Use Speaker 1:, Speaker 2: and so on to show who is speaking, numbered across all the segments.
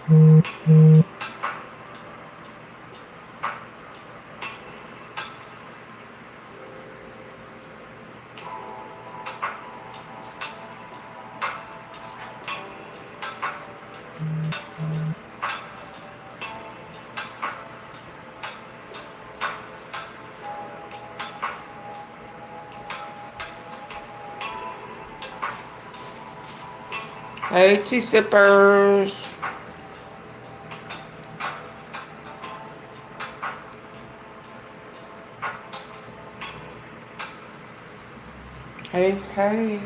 Speaker 1: Hey, tea sippers. Hey, hey.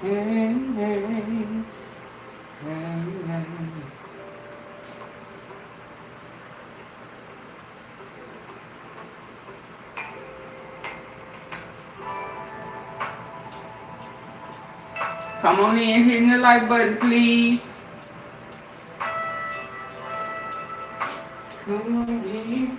Speaker 1: Hey, hey. Hey, hey. Come on in, hitting the like button, please. Come on in.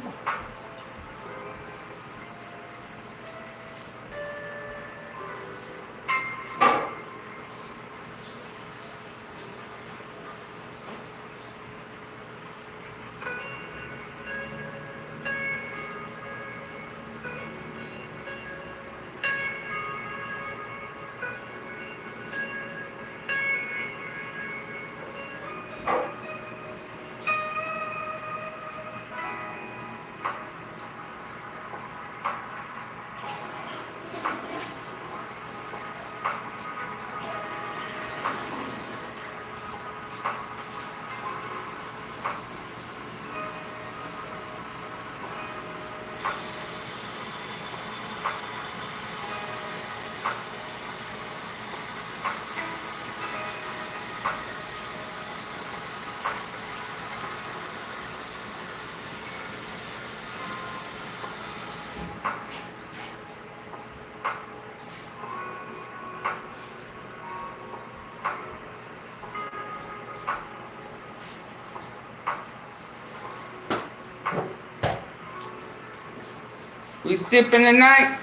Speaker 1: We sipping tonight?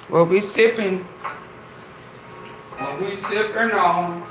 Speaker 1: What we sipping? What we sipping on?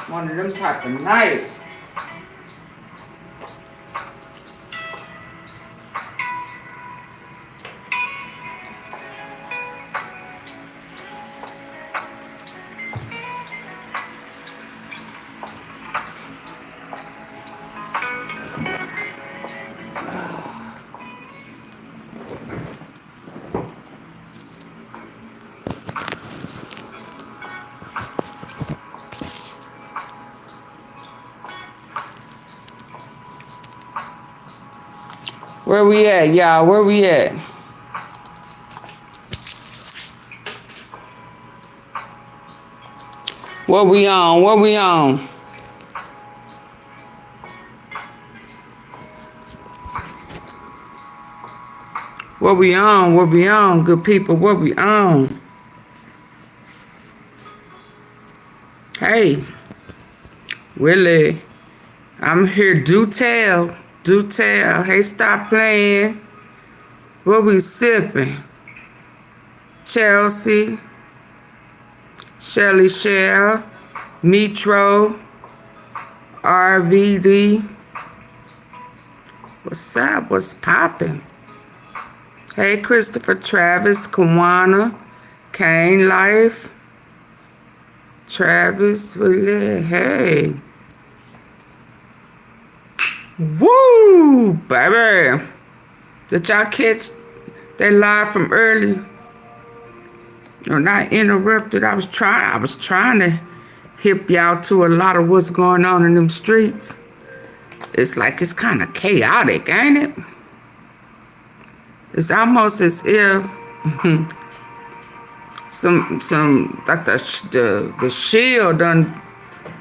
Speaker 1: One of them type of nights. Where we at, y'all? Where we at? What we on? What we on? What we on? What we on, good people? What we on? Hey, Willie, I'm here. Do tell. Do tell. Hey, stop playing. What we sipping? Chelsea, Shelly Shell, Metro, RVD. What's up? What's poppin'? Hey, Christopher, Travis, Kawana, Kane Life, Travis, Willie. Hey. Woo, baby. Did y'all catch that live from early? No, not interrupted. I was trying to hip y'all to a lot of what's going on in them streets. It's like it's kind of chaotic, ain't it? It's almost as if some like the shield done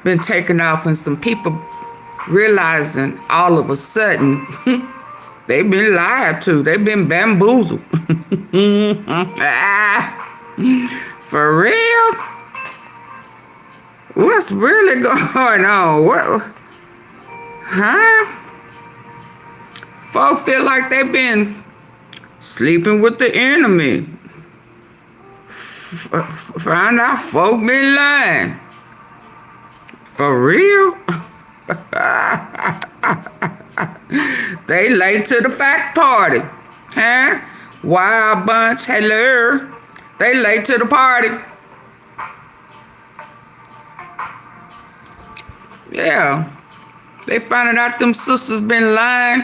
Speaker 1: been taken off, and some people realizing all of a sudden they've been lied to. They've been bamboozled. For real? What's really going on? What? Huh? Folks feel like they've been sleeping with the enemy. Find out folk been lying. For real? They late to the fact party. Huh? Wild bunch, hello. They late to the party. Yeah. They finding out them sisters been lying.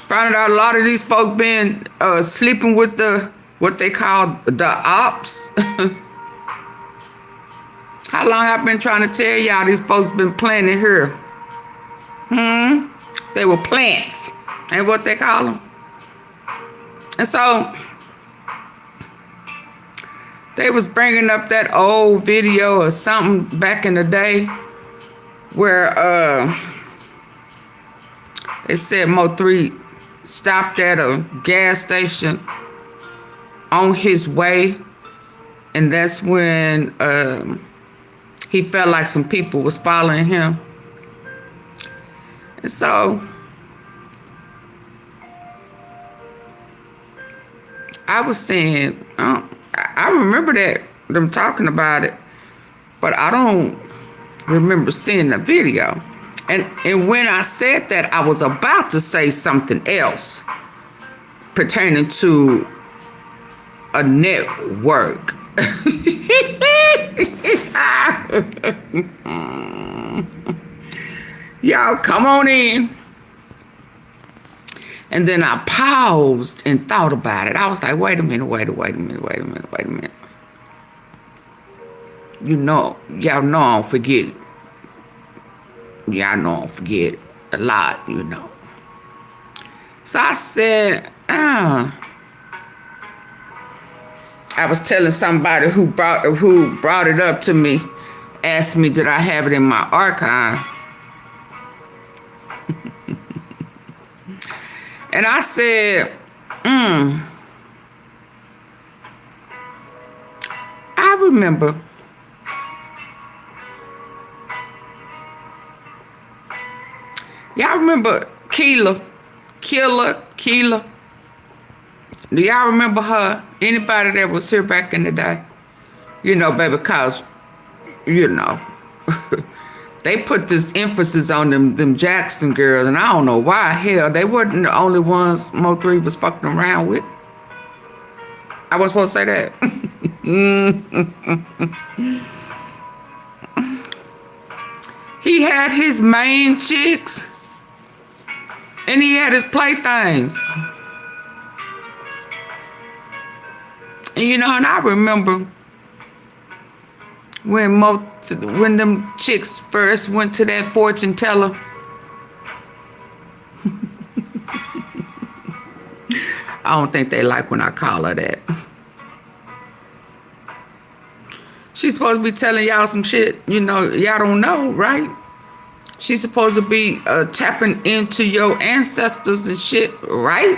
Speaker 1: Finding out a lot of these folk been sleeping with what they call the ops. How long I've been trying to tell y'all these folks been planting here? They were plants. Ain't what they call them. And so they was bringing up that old video or something back in the day where they said Mo3 stopped at a gas station on his way, and that's when he felt like some people was following him. And so I was saying, I remember them talking about it, but I don't remember seeing the video. And when I said that, I was about to say something else pertaining to a network. Y'all come on in. And then I paused and thought about it. I was like, wait a minute. You know, y'all know I don't forget it. Y'all know I don't forget a lot, you know. So I said, I was telling somebody who brought it up to me, asked me, did I have it in my archive? And I said, I remember y'all remember Kila? Do y'all remember her? Anybody that was here back in the day? You know, baby, because, you know, they put this emphasis on them Jackson girls, and I don't know why. Hell, they wasn't the only ones Mo3 was fucking around with. I wasn't supposed to say that. He had his main chicks, and he had his playthings. And you know, and I remember when them chicks first went to that fortune teller. I don't think they like when I call her that. She's supposed to be telling y'all some shit, you know, y'all don't know, right? She's supposed to be tapping into your ancestors and shit, right?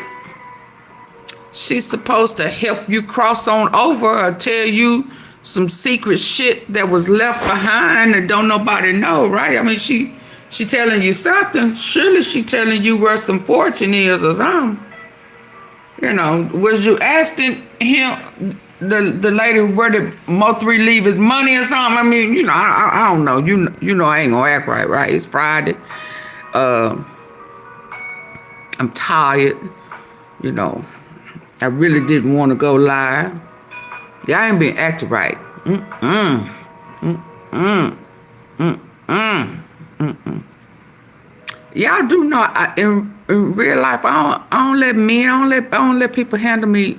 Speaker 1: She's supposed to help you cross on over or tell you some secret shit that was left behind and don't nobody know, right? I mean, she telling you something. Surely she telling you where some fortune is or something. You know, was you asking him, the lady, where did Mo3 leave his money or something? I mean, you know, I don't know. You know I ain't gonna act right? It's Friday. I'm tired. You know, I really didn't want to go live. Y'all ain't been acting right. Y'all do know in real life I don't let men, I don't let people handle me.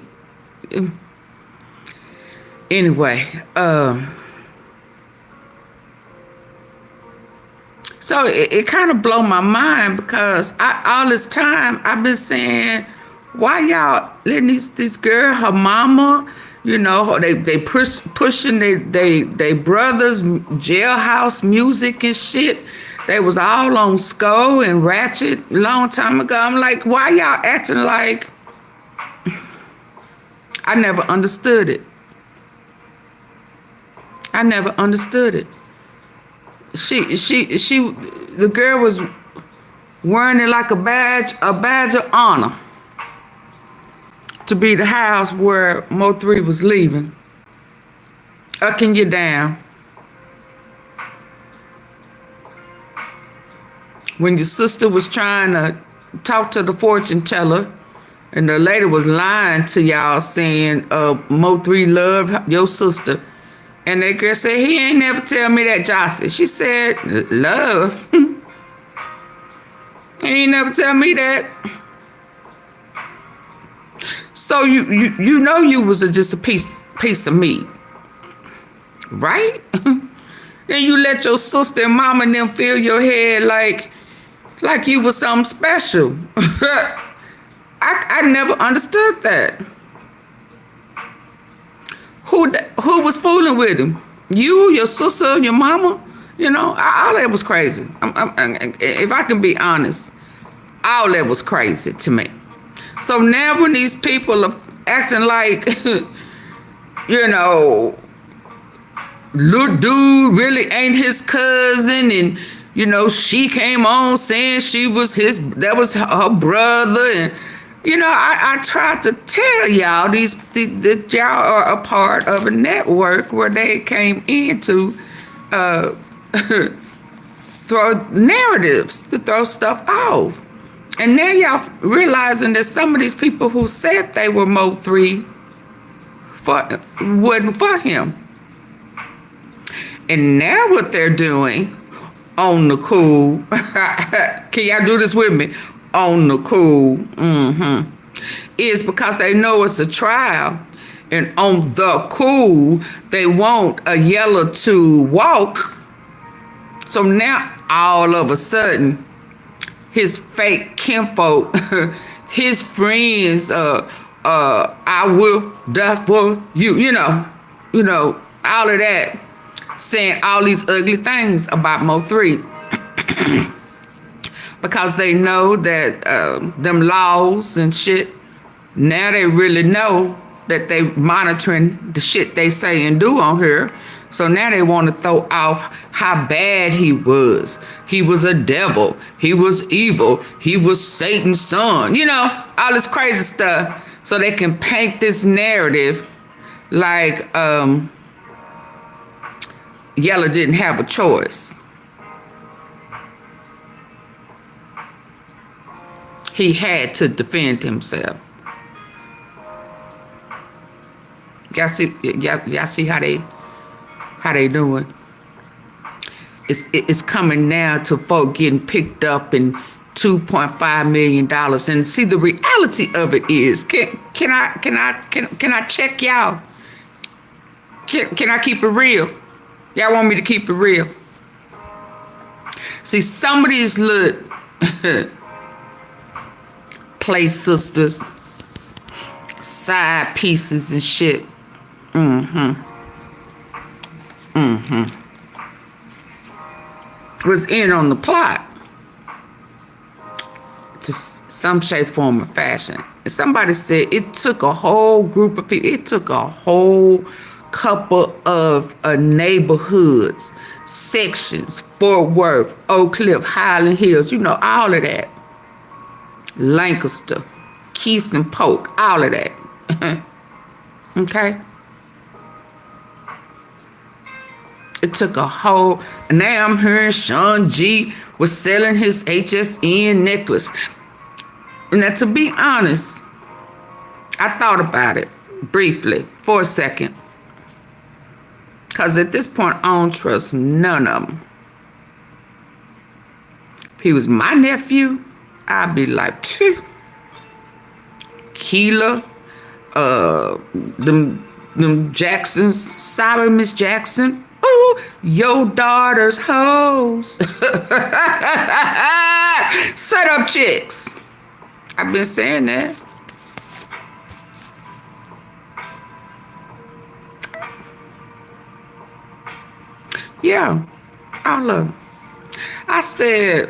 Speaker 1: Anyway, so it kind of blow my mind because all this time I've been saying, why y'all letting this girl, her mama, you know, they pushing they brothers jailhouse music and shit. They was all on Skull and Ratchet a long time ago. I'm like, why y'all acting like? I never understood it. I never understood it. The girl was wearing it like a badge of honor to be the house where Mo3 was leaving. Ucking you down. When your sister was trying to talk to the fortune teller, and the lady was lying to y'all saying Mo3 loved your sister. And that girl said, he ain't never tell me that, Jossie. She said, love. He ain't never tell me that. So you know you was just a piece of meat, right? Then you let your sister and mama and them fill your head like you was something special. I never understood that. Who was fooling with him? You, your sister, your mama? You know, all that was crazy. If I can be honest, all that was crazy to me. So now when these people are acting like, you know, little dude really ain't his cousin, and you know, she came on saying that was her brother, and you know, I tried to tell y'all that y'all are a part of a network where they came in to throw narratives, to throw stuff off. And now y'all realizing that some of these people who said they were Mo3 wasn't for him. And now what they're doing on the cool, can y'all do this with me? On the cool, is because they know it's a trial. And on the cool, they want a Yella to walk. So now all of a sudden, his fake kinfolk, his friends, I will die for you, you know, all of that, saying all these ugly things about Mo3. Because they know that them laws and shit, now they really know that they monitoring the shit they say and do on here. So now they want to throw off how bad he was. He was a devil. He was evil. He was Satan's son. You know, all this crazy stuff. So they can paint this narrative like Yella didn't have a choice. He had to defend himself. Y'all see how they doing? It's coming now to folk getting picked up in $2.5 million. And see, the reality of it is, can I check y'all? Can I keep it real? Y'all want me to keep it real? See, some of these little play sisters side pieces and shit. Was in on the plot to some shape, form, or fashion. And somebody said it took a whole group of people. It took a whole couple of neighborhoods, sections, Fort Worth, Oak Cliff, Highland Hills, you know, all of that. Lancaster, Keystone Polk, all of that. Okay? It took a whole, now I'm hearing Sean G was selling his HSN necklace. Now, to be honest, I thought about it briefly for a second. Because at this point, I don't trust none of them. If he was my nephew, I'd be like, phew. Kila, them Jacksons, sorry, Miss Jackson. Ooh, your daughter's hoes. Set up chicks. I've been saying that. Yeah, all of them. I said,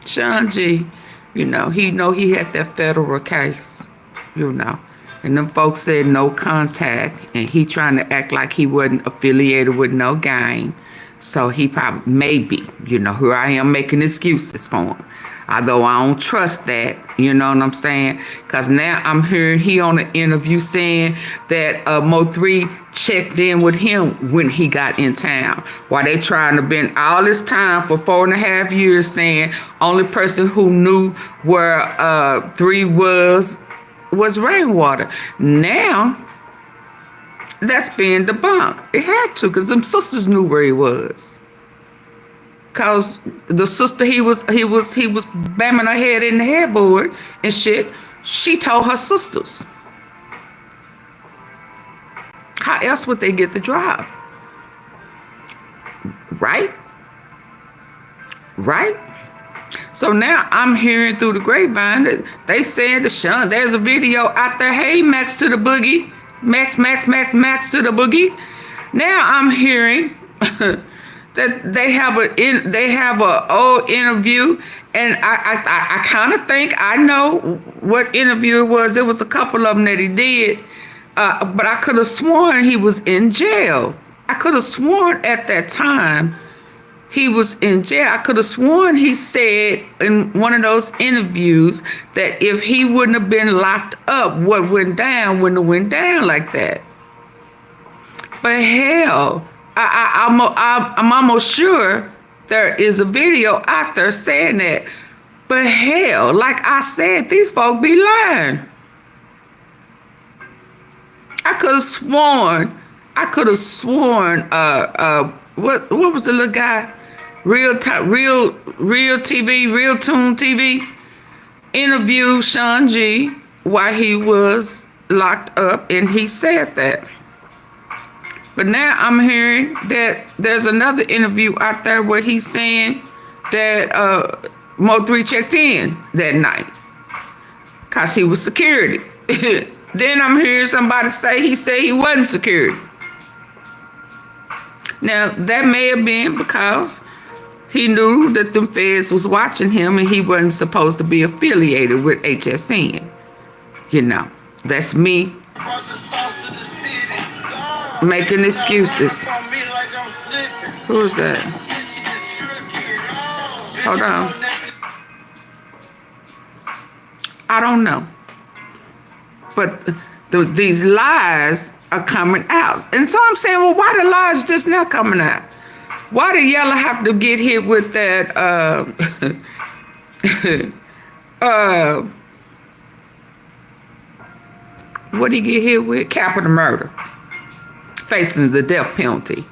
Speaker 1: Sean G, you know he had that federal case, you know. And them folks said no contact, and he trying to act like he wasn't affiliated with no gang. So he probably, maybe, you know, here I am making excuses for him. Although I don't trust that, you know what I'm saying? Because now I'm hearing he on an interview saying that Mo3 checked in with him when he got in town. While they trying to bend all this time for 4.5 years saying only person who knew where 3 was Rainwater. Now, that's being debunked. It had to, because them sisters knew where he was. Cause the sister he was bamming her head in the headboard and shit, she told her sisters. How else would they get the job? Right? Right? So now I'm hearing through the grapevine that they said to Sean, there's a video out there, hey, Max to the boogie. Max to the boogie. Now I'm hearing that they have a old interview, and I kind of think I know what interview it was. There was a couple of them that he did, but I could have sworn he was in jail. I could have sworn at that time he was in jail. I could have sworn he said in one of those interviews that if he wouldn't have been locked up, what went down wouldn't have went down like that. But hell, I'm almost sure there is a video out there saying that. But hell, like I said, these folk be lying. I could have sworn, what was the little guy? Real TV, Real Tune TV interviewed Sean G while he was locked up, and he said that. But now I'm hearing that there's another interview out there where he's saying that Mo3 checked in that night because he was security. Then I'm hearing somebody say he said he wasn't security. Now, that may have been because he knew that the feds was watching him and he wasn't supposed to be affiliated with HSN. You know, that's me making excuses. Who's that? Hold on. I don't know. But these lies are coming out. And so I'm saying, well, why the lies just now coming out? Why did Yella have to get hit with that, what did he get hit with? Capital murder. Facing the death penalty.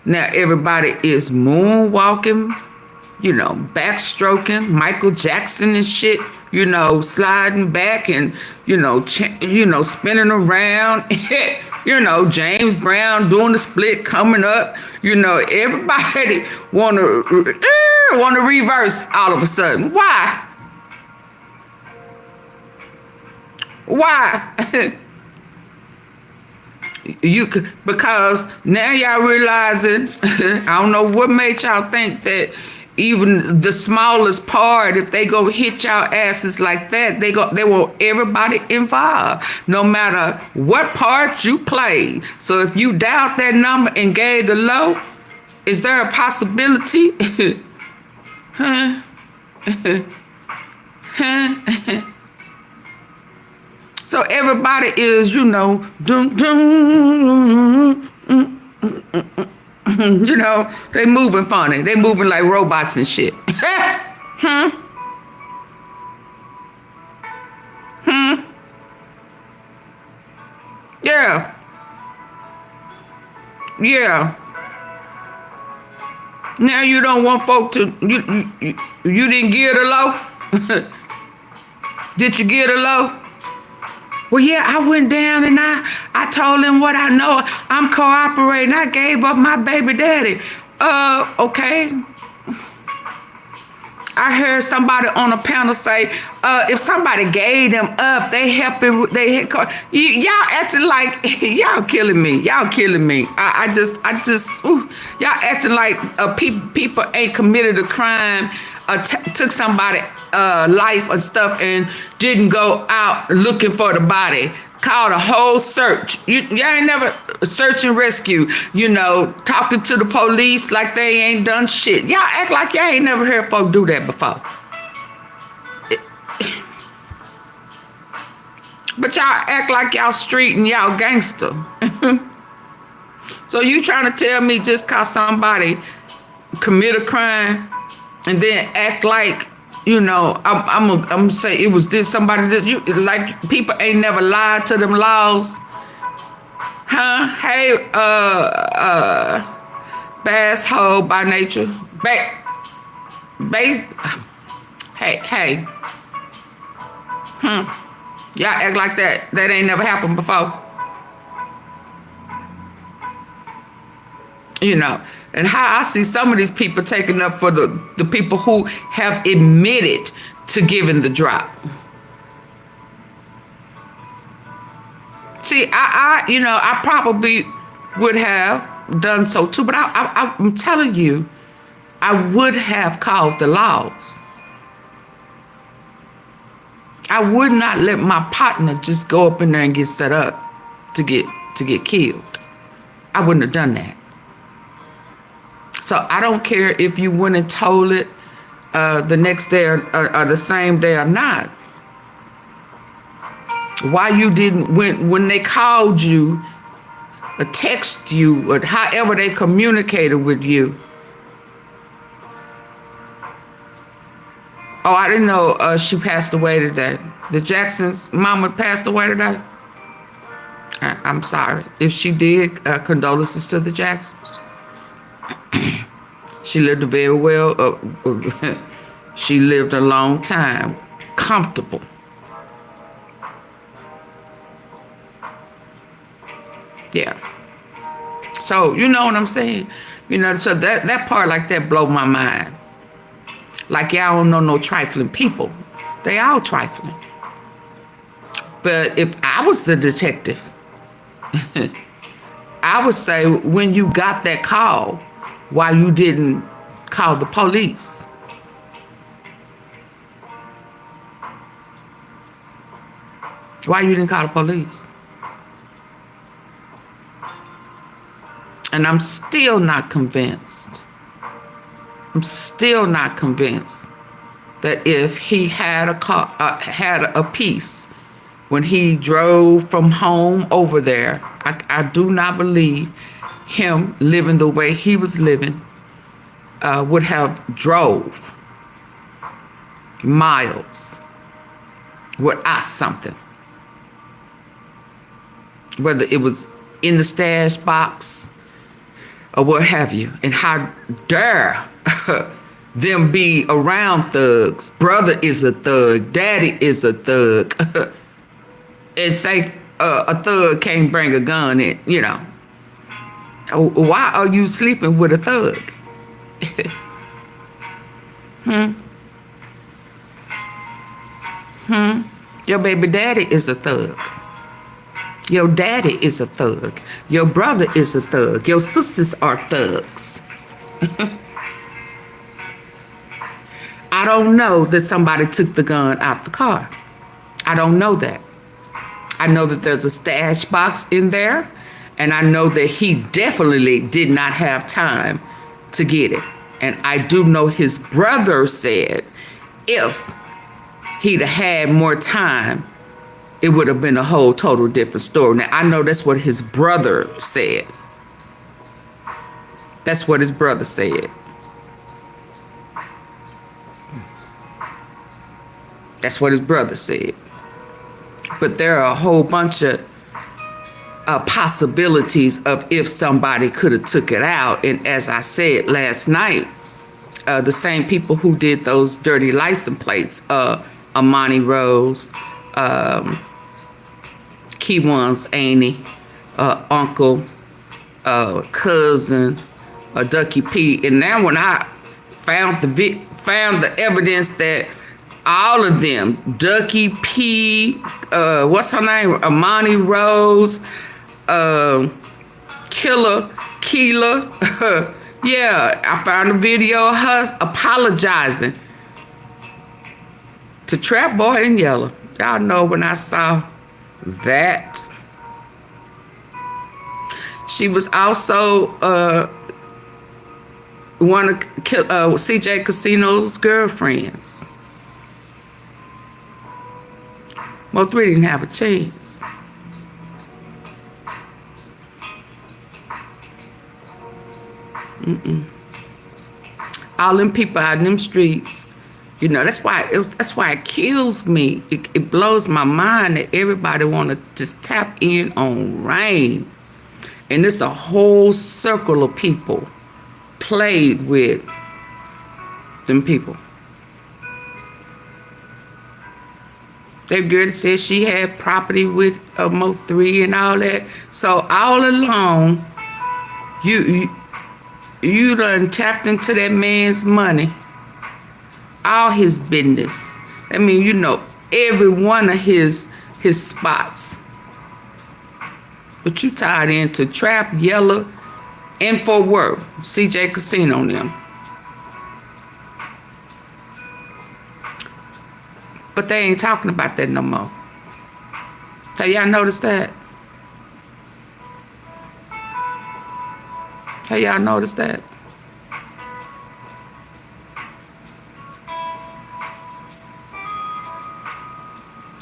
Speaker 1: Now everybody is moonwalking, you know, backstroking, Michael Jackson and shit, you know, sliding back and, you know, spinning around. You know, James Brown doing the split coming up. You know, everybody wanna reverse all of a sudden. Why? Why? Because now y'all realizing, I don't know what made y'all think that even the smallest part, if they go hit y'all asses like that, they want everybody involved, no matter what part you played. So if you dialed that number and gave the low, is there a possibility? Huh? Huh? So everybody is, you know, you know, they moving funny. They moving like robots and shit. Huh? Yeah. Yeah. Now you don't want folk to, you didn't give the low? Did you give the low? Well, yeah, I went down and I told him what I know. I'm cooperating. I gave up my baby daddy. Okay. I heard somebody on a panel say, if somebody gave them up, they help it. Y'all acting like, y'all killing me. Y'all killing me. I just, y'all acting like people ain't committed a crime, took somebody life and stuff and didn't go out looking for the body. Called a whole search. Y'all ain't never search and rescue, you know, talking to the police like they ain't done shit. Y'all act like y'all ain't never heard folk do that before. But y'all act like y'all street and y'all gangster. So you trying to tell me just cause somebody commit a crime and then act like, you know, I'm gonna say it was this somebody this, you like people ain't never lied to them laws, huh? Hey, bass hole by nature, base. Hey, y'all act like that ain't never happened before, you know. And how I see some of these people taking up for the people who have admitted to giving the drop. See, you know, I probably would have done so too, but I'm telling you, I would have called the laws. I would not let my partner just go up in there and get set up to get killed. I wouldn't have done that. So I don't care if you went and told it the next day or the same day or not. Why you didn't, when they called you or text you or however they communicated with you. Oh, I didn't know she passed away today. The Jackson's mama passed away today. I'm sorry. If she did, condolences to the Jacksons. She lived very well. She lived a long time, comfortable. Yeah. So you know what I'm saying? You know, so that part like that blow my mind. Like y'all don't know no trifling people. They all trifling. But if I was the detective, I would say when you got that call, why you didn't call the police? Why you didn't call the police? And I'm still not convinced. I'm still not convinced that if he had a car, had a piece when he drove from home over there, I do not believe him living the way he was living would have drove miles without something. Whether it was in the stash box or what have you. And how dare them be around thugs. Brother is a thug. Daddy is a thug. And say a thug can't bring a gun in, you know. Why are you sleeping with a thug? Your baby daddy is a thug. Your daddy is a thug. Your brother is a thug. Your sisters are thugs. I don't know that somebody took the gun out the car. I don't know that. I know that there's a stash box in there, and I know that he definitely did not have time to get it. And I do know his brother said if he'd have had more time, it would have been a whole total different story. Now, I know that's what his brother said. That's what his brother said. That's what his brother said. But there are a whole bunch of possibilities of if somebody could have took it out. And as I said last night, the same people who did those dirty license plates, Armani Rose, Kewon's auntie, uncle, cousin, Ducky P. And now when I found the evidence that all of them, Ducky P, what's her name? Armani Rose, Kila. Yeah, I found a video of her apologizing to Trap Boy and Yella. Y'all know when I saw that. She was also one of CJ Casino's girlfriends. Most three didn't have a chance. All them people out in them streets, you know, that's why it kills me. It blows my mind that everybody want to just tap in on rain. And it's a whole circle of people played with them people. That girl said she had property with Mo3 and all that. So all along, you done tapped into that man's money, all his business. I mean, you know, every one of his spots. But you tied into Trap, Yella, and Fort Worth, CJ Casino and them. But they ain't talking about that no more. So y'all notice that? Hey, y'all notice that?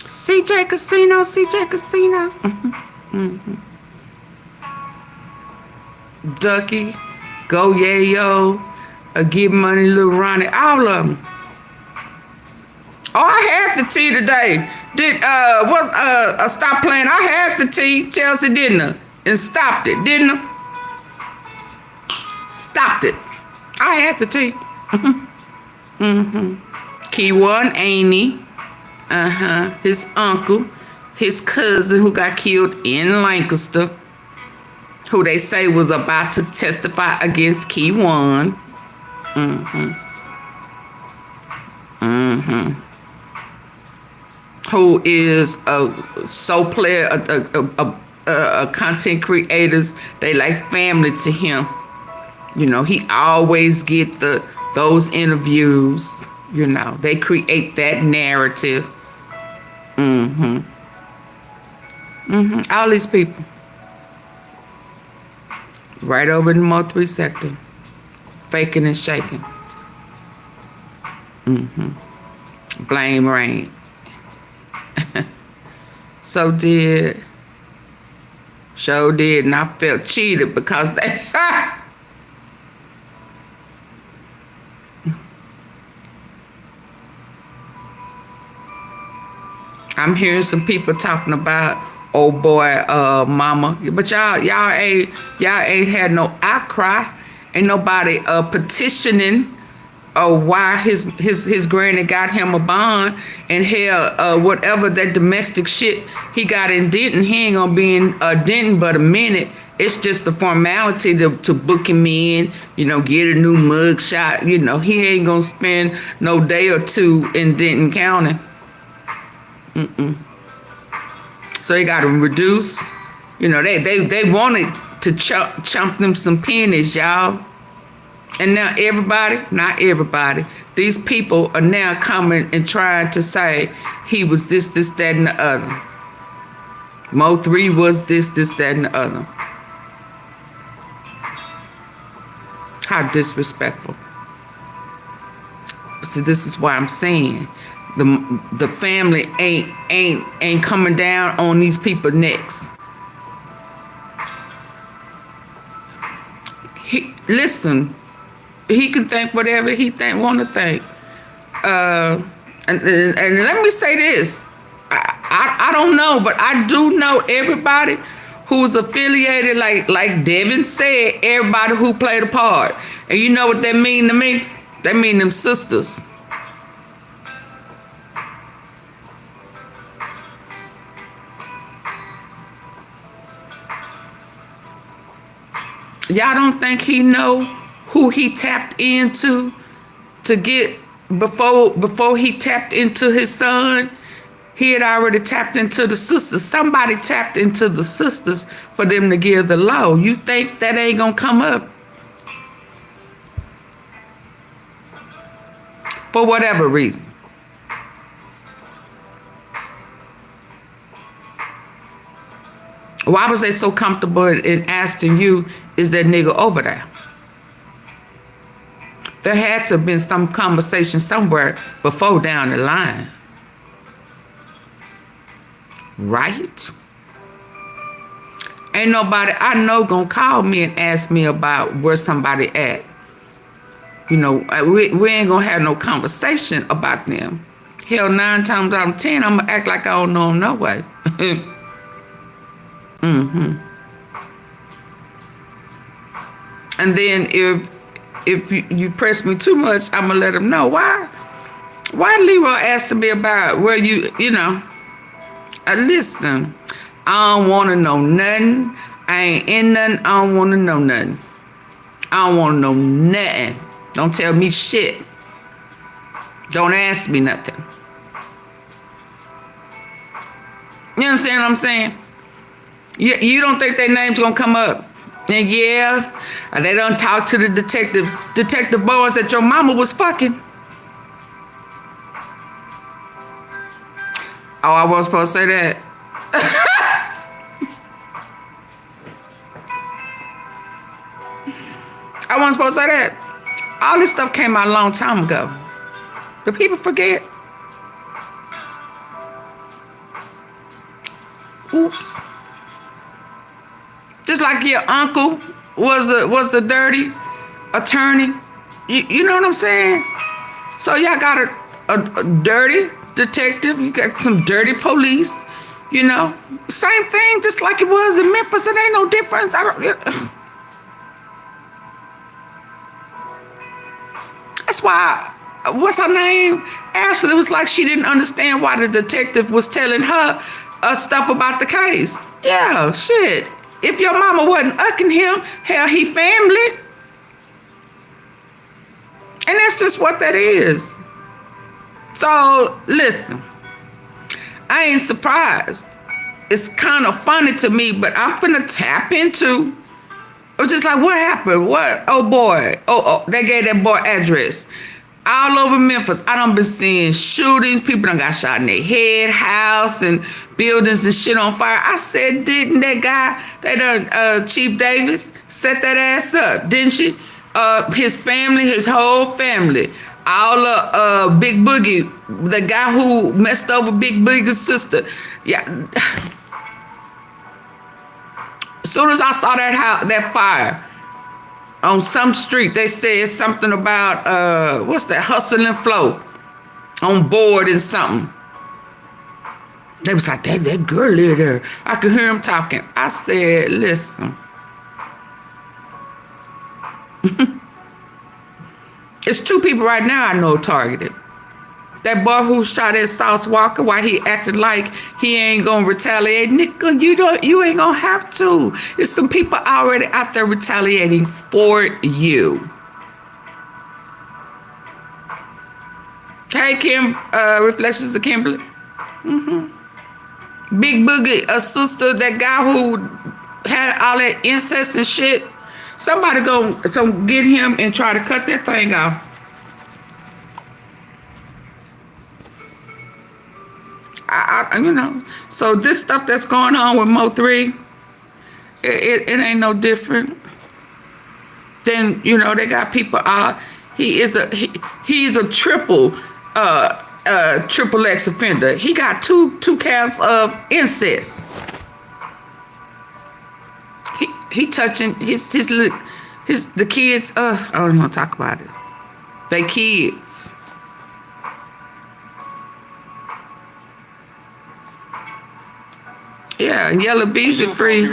Speaker 1: CJ Casino, CJ Casino. Ducky, GOYAYO, Get Money, Lil Ronnie, all of them. Oh, I had the tea today. Stop playing. I had the tea, Chelsea, didn't I? And stopped it, didn't I? Stopped it. I had the tea. Kewon auntie. His uncle, his cousin who got killed in Lancaster, who they say was about to testify against Kewon. Who is a soul player, a content creators. They like family to him. You know, he always get those interviews. You know, they create that narrative. All these people. Right over in the Mo3 sector. Faking and shaking. Blame rain. So did. Sure did. And I felt cheated because they... I'm hearing some people talking about old boy mama, but y'all ain't had no outcry. Ain't nobody petitioning why his granny got him a bond, and hell, whatever that domestic shit he got in Denton, he ain't gonna be in Denton but a minute. It's just the formality to book him in, you know, get a new mug shot. You know, he ain't gonna spend no day or two in Denton County. So they got to reduce. You know, they wanted to chump them some pennies, y'all. And now everybody, not everybody, these people are now coming and trying to say he was this, that, and the other. Mo 3 was this, that, and the other. How disrespectful. See, this is why I'm saying the family ain't coming down on these people necks. Listen, he can think whatever he want to think. And let me say this. I don't know, but I do know everybody who's affiliated, like Devin said, everybody who played a part. And you know what that mean to me? That mean them sisters. Y'all don't think he know who he tapped into to get before he tapped into his son? He had already tapped into the sisters. Somebody tapped into the sisters for them to give the law. You think that ain't gonna come up? For whatever reason. Why was they so comfortable in asking you, is that nigga over there? There had to have been some conversation somewhere before down the line. Right? Ain't nobody I know gonna call me and ask me about where somebody at. You know, we ain't gonna have no conversation about them. Hell, 9 times out of 10, I'm gonna act like I don't know them no way. And then if you press me too much, I'm gonna let them know. Why Leroy asking me about where you know? Listen, I don't want to know nothing. I ain't in nothing. I don't want to know nothing. I don't want to know nothing. Don't tell me shit. Don't ask me nothing. You understand what I'm saying? You don't think their name's gonna come up? And yeah, they done talk to the detective boys that your mama was fucking. Oh, I wasn't supposed to say that. I wasn't supposed to say that. All this stuff came out a long time ago. Do people forget? Oops. Just like your uncle was the dirty attorney. You know what I'm saying? So y'all got a dirty detective. You got some dirty police. You know, same thing, just like it was in Memphis. It ain't no difference. That's why, what's her name? Ashley was like she didn't understand why the detective was telling her stuff about the case. Yeah, shit. If your mama wasn't ucking him, hell, he family. And that's just what that is. So, listen, I ain't surprised. It's kind of funny to me, but I'm finna tap into. It was just like, what happened? What? Oh, boy. Oh, they gave that boy address. All over Memphis, I done been seeing shootings. People done got shot in their head, house, and buildings and shit on fire. I said, didn't that guy, Chief Davis, set that ass up, didn't she? His family, his whole family. All of Big Boogie, the guy who messed over Big Boogie's sister. Yeah. As soon as I saw that fire on some street, they said something about, what's that, hustle and flow on board and something. They was like, that girl live there. I could hear him talking. I said, listen. It's 2 people right now I know targeted. That boy who shot at Sauce Walker, why he acted like he ain't gonna retaliate. Nigga, you ain't gonna have to. There's some people already out there retaliating for you. Hey, Kim, Reflections of Kimberly. Big Boogie, a sister, that guy who had all that incest and shit. Somebody go get him and try to cut that thing off. You know. So this stuff that's going on with Mo3, it ain't no different. Then, you know, they got people out. He's a triple X offender. He got two counts of incest. He touching the kids. I don't want to talk about it. They kids. Yeah, YELLABEEZY free.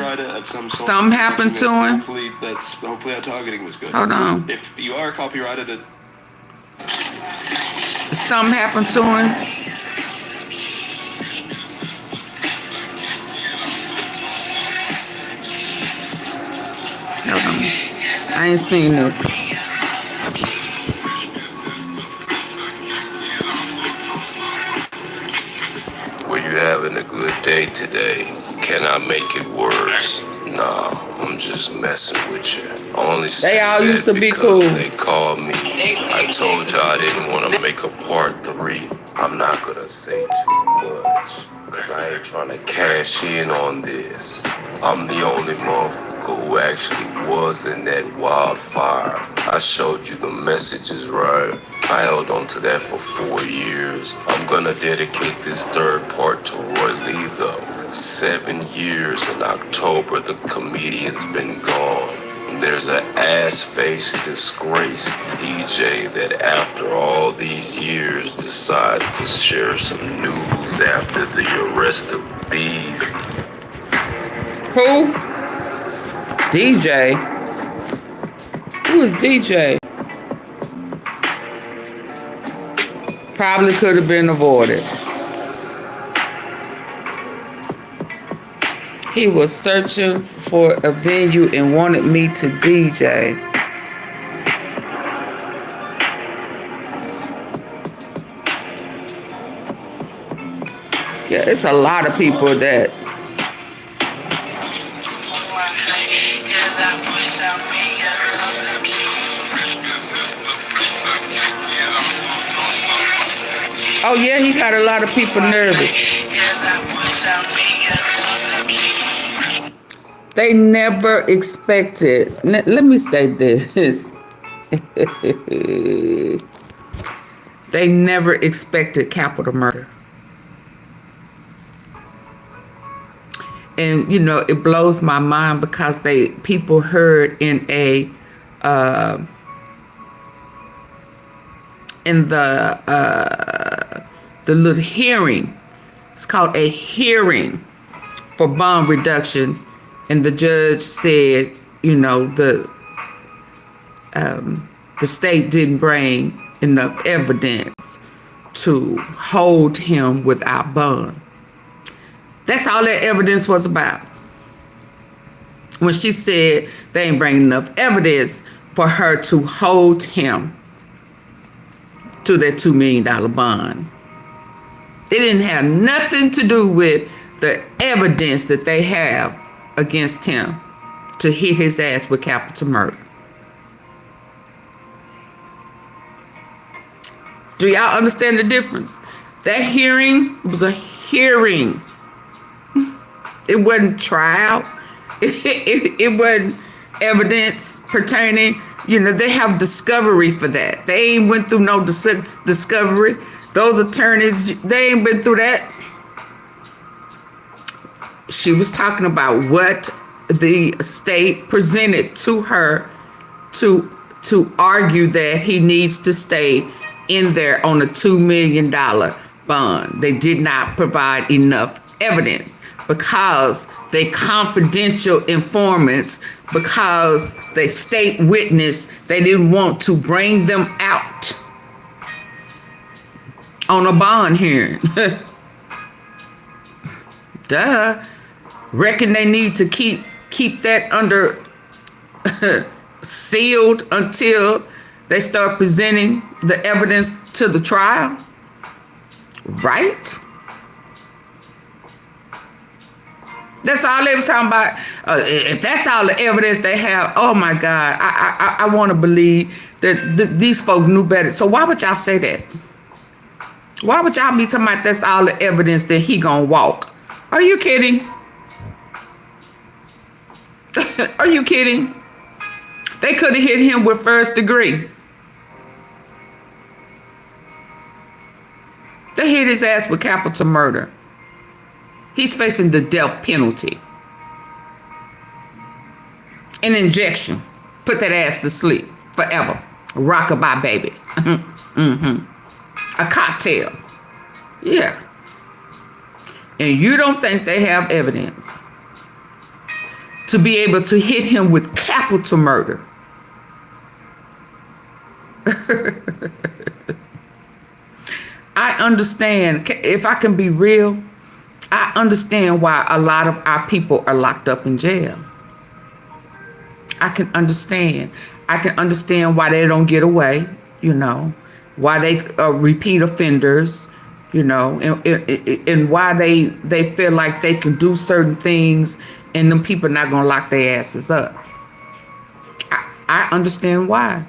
Speaker 1: Something happened to him.
Speaker 2: Hopefully our targeting was good.
Speaker 1: Hold on.
Speaker 2: If you are copyrighted,
Speaker 1: something happened to him. Hold on. I ain't seen this.
Speaker 3: Were you having a good day today? Can I make it worse? Nah, I'm just messing with you. Only
Speaker 1: they all used to be cool.
Speaker 3: They called me. I told you I didn't want to make a part 3. I'm not gonna say too much, cause I ain't trying to cash in on this. I'm the only motherfucker who actually was in that wildfire. I showed you the messages, right? I held on to that for 4 years. I'm gonna dedicate this 3rd part to Roy Lee though. 7 years in October, the comedian's been gone. There's an ass-faced, disgraced DJ that after all these years decides to share some news after the arrest of Bees.
Speaker 1: Who? DJ? Who is DJ? Probably could have been avoided. He was searching for a venue and wanted me to DJ. Yeah, it's a lot of people that. Oh yeah, he got a lot of people nervous. They never expected. Let me say this. They never expected capital murder. And you know, it blows my mind because people heard in the little hearing. It's called a hearing for bond reduction. And the judge said, you know, the state didn't bring enough evidence to hold him without bond. That's all that evidence was about. When she said they ain't bring enough evidence for her to hold him to that $2 million bond. It didn't have nothing to do with the evidence that they have against him to hit his ass with capital murder. Do y'all understand the difference? That hearing was a hearing. It wasn't trial. It wasn't evidence pertaining. You know, they have discovery for that. They ain't went through no discovery. Those attorneys, they ain't been through that. She was talking about what the state presented to her to argue that he needs to stay in there on a $2 million bond. They did not provide enough evidence because they confidential informants, because they state witness, they didn't want to bring them out on a bond hearing. Duh. Reckon they need to keep that under sealed until they start presenting the evidence to the trial. Right? That's all they was talking about. If that's all the evidence they have, oh my God, I want to believe that these folks knew better. So why would y'all say that? Why would y'all be talking about that's all the evidence that he gonna walk? Are you kidding? Are you kidding? They could have hit him with first degree. They hit his ass with capital murder. He's facing the death penalty. An injection. Put that ass to sleep forever. Rockabye baby. A cocktail. Yeah. And you don't think they have evidence to be able to hit him with capital murder? I understand. If I can be real, I understand why a lot of our people are locked up in jail. I can understand. I can understand why they don't get away, you know, why they repeat offenders, you know, and why they feel like they can do certain things and them people not gonna lock their asses up. I understand why.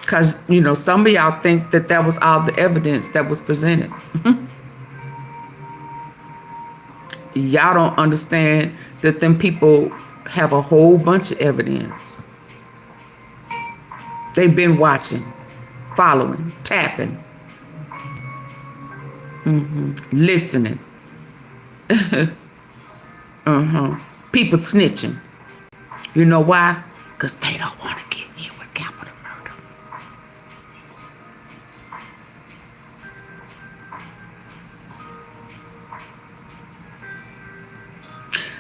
Speaker 1: Because, you know, some of y'all think that that was all the evidence that was presented. Y'all don't understand that them people have a whole bunch of evidence. They've been watching, following, tapping, listening. People snitching. You know why? Because they don't want to get hit with capital murder.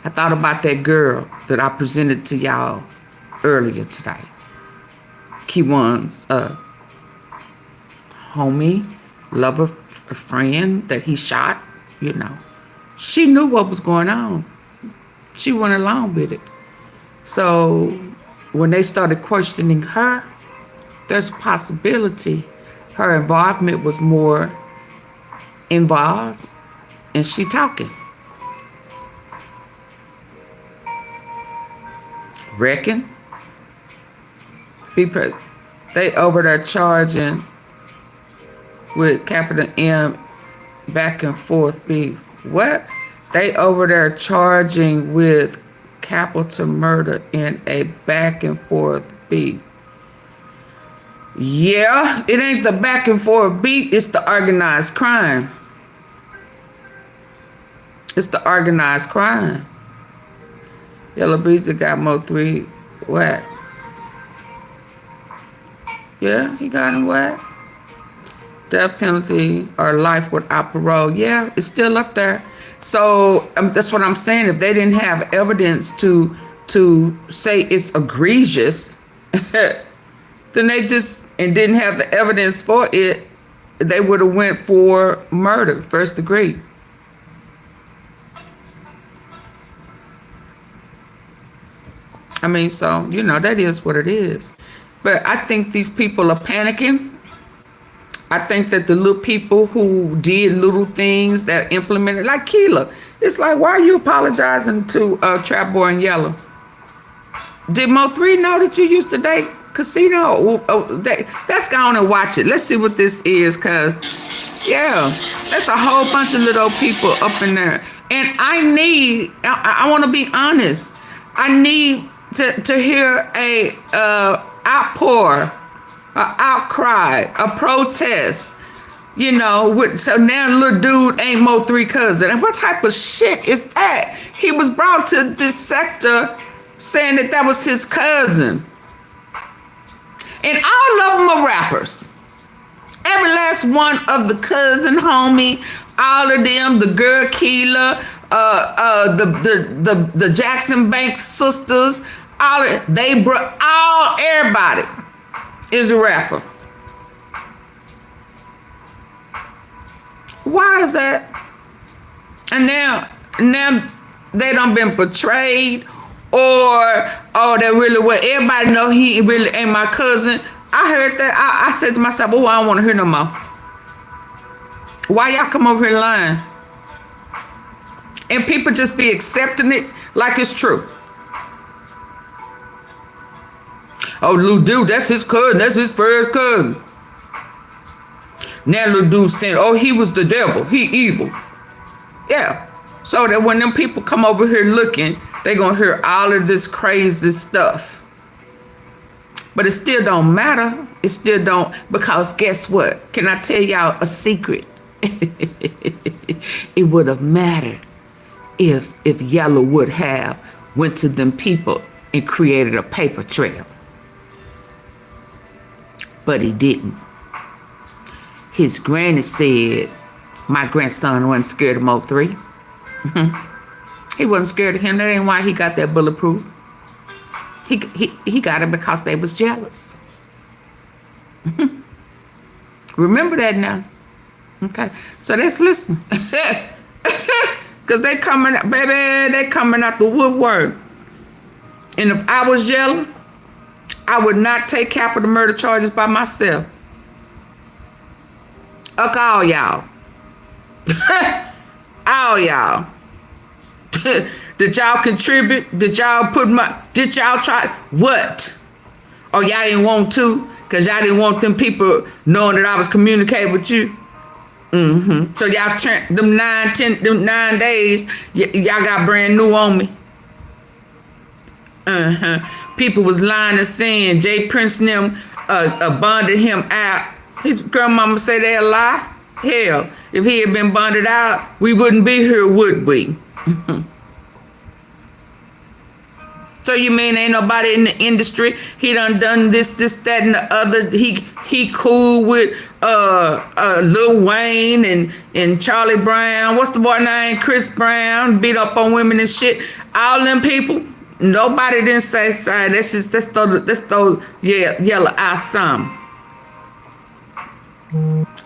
Speaker 1: I thought about that girl that I presented to y'all earlier today. Kewon's homie, lover, friend that he shot, you know. She knew what was going on. She went along with it. So when they started questioning her, there's a possibility her involvement was more involved and she talking. Reckon? They over there charging with capital M back and forth beef. What? They over there charging with capital murder in a back and forth beef. Yeah, it ain't the back and forth beef, it's the organized crime. It's the organized crime. YELLABEEZY got Mo 3 whack. Yeah, he got him whack. Death penalty or life without parole. Yeah, it's still up there. So that's what I'm saying. If they didn't have evidence to say it's egregious, then they just and didn't have the evidence for it, they would have went for murder, first degree. I mean, so, you know, that is what it is. But I think these people are panicking. I think that the little people who did little things that implemented, like Kila, it's like, why are you apologizing to Trap Boy and Yella? Did Mo 3 know that you used to date Casino? Let's go on and watch it. Let's see what this is, because, yeah, that's a whole bunch of little people up in there. And I want to be honest, I need to hear a outpour, an outcry, a protest, you know. So now little dude ain't Mo 3 cousin. And what type of shit is that? He was brought to this sector saying that was his cousin. And all of them are rappers. Every last one of the cousin, homie, all of them, the girl Kila, the Jackson Banks sisters, everybody is a rapper. Why is that? And now they done been betrayed, or they really well. Everybody know he really ain't my cousin. I heard that. I said to myself, oh, I don't want to hear no more. Why y'all come over here lying? And people just be accepting it like it's true. Oh, little dude, that's his cousin. That's his first cousin. Now little dude saying, oh, he was the devil. He evil. Yeah. So that when them people come over here looking, they going to hear all of this crazy stuff. But it still don't matter. It still don't, because guess what? Can I tell y'all a secret? It would have mattered if Yella would have went to them people and created a paper trail. But he didn't. His granny said my grandson wasn't scared of Mo 3. He wasn't scared of him. That ain't why he got that bulletproof. He got it because they was jealous. Remember that now. Okay. So let's listen. Because they coming, baby, they coming out the woodwork. And if I was Yella, I would not take capital murder charges by myself. Fuck all y'all. All y'all. Did y'all contribute? Did y'all did y'all try? What? Oh, y'all didn't want to? Because y'all didn't want them people knowing that I was communicating with you? So y'all turned them 9 days, y'all got brand new on me. People was lying and saying Jay Prince and them bonded him out. His grandmama say they a lie. Hell, if he had been bonded out, we wouldn't be here, would we? So you mean ain't nobody in the industry? He done this, that, and the other. He cool with Lil Wayne and Charlie Brown. What's the boy name? Chris Brown. Beat up on women and shit. All them people. Nobody didn't say sorry. Let's throw Yella out some.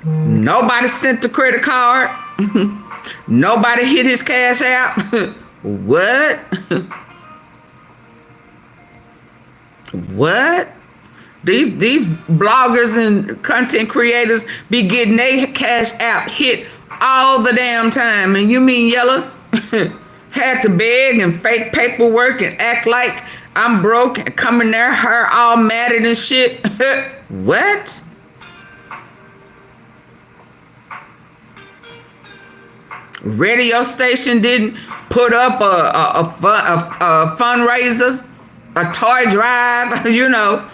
Speaker 1: Nobody sent the credit card. Nobody hit his cash out. What? What? These bloggers and content creators be getting their cash app hit all the damn time. And you mean Yella had to beg and fake paperwork and act like I'm broke and come in there, her all matted and shit? What? Radio station didn't put up a fundraiser, a toy drive, you know.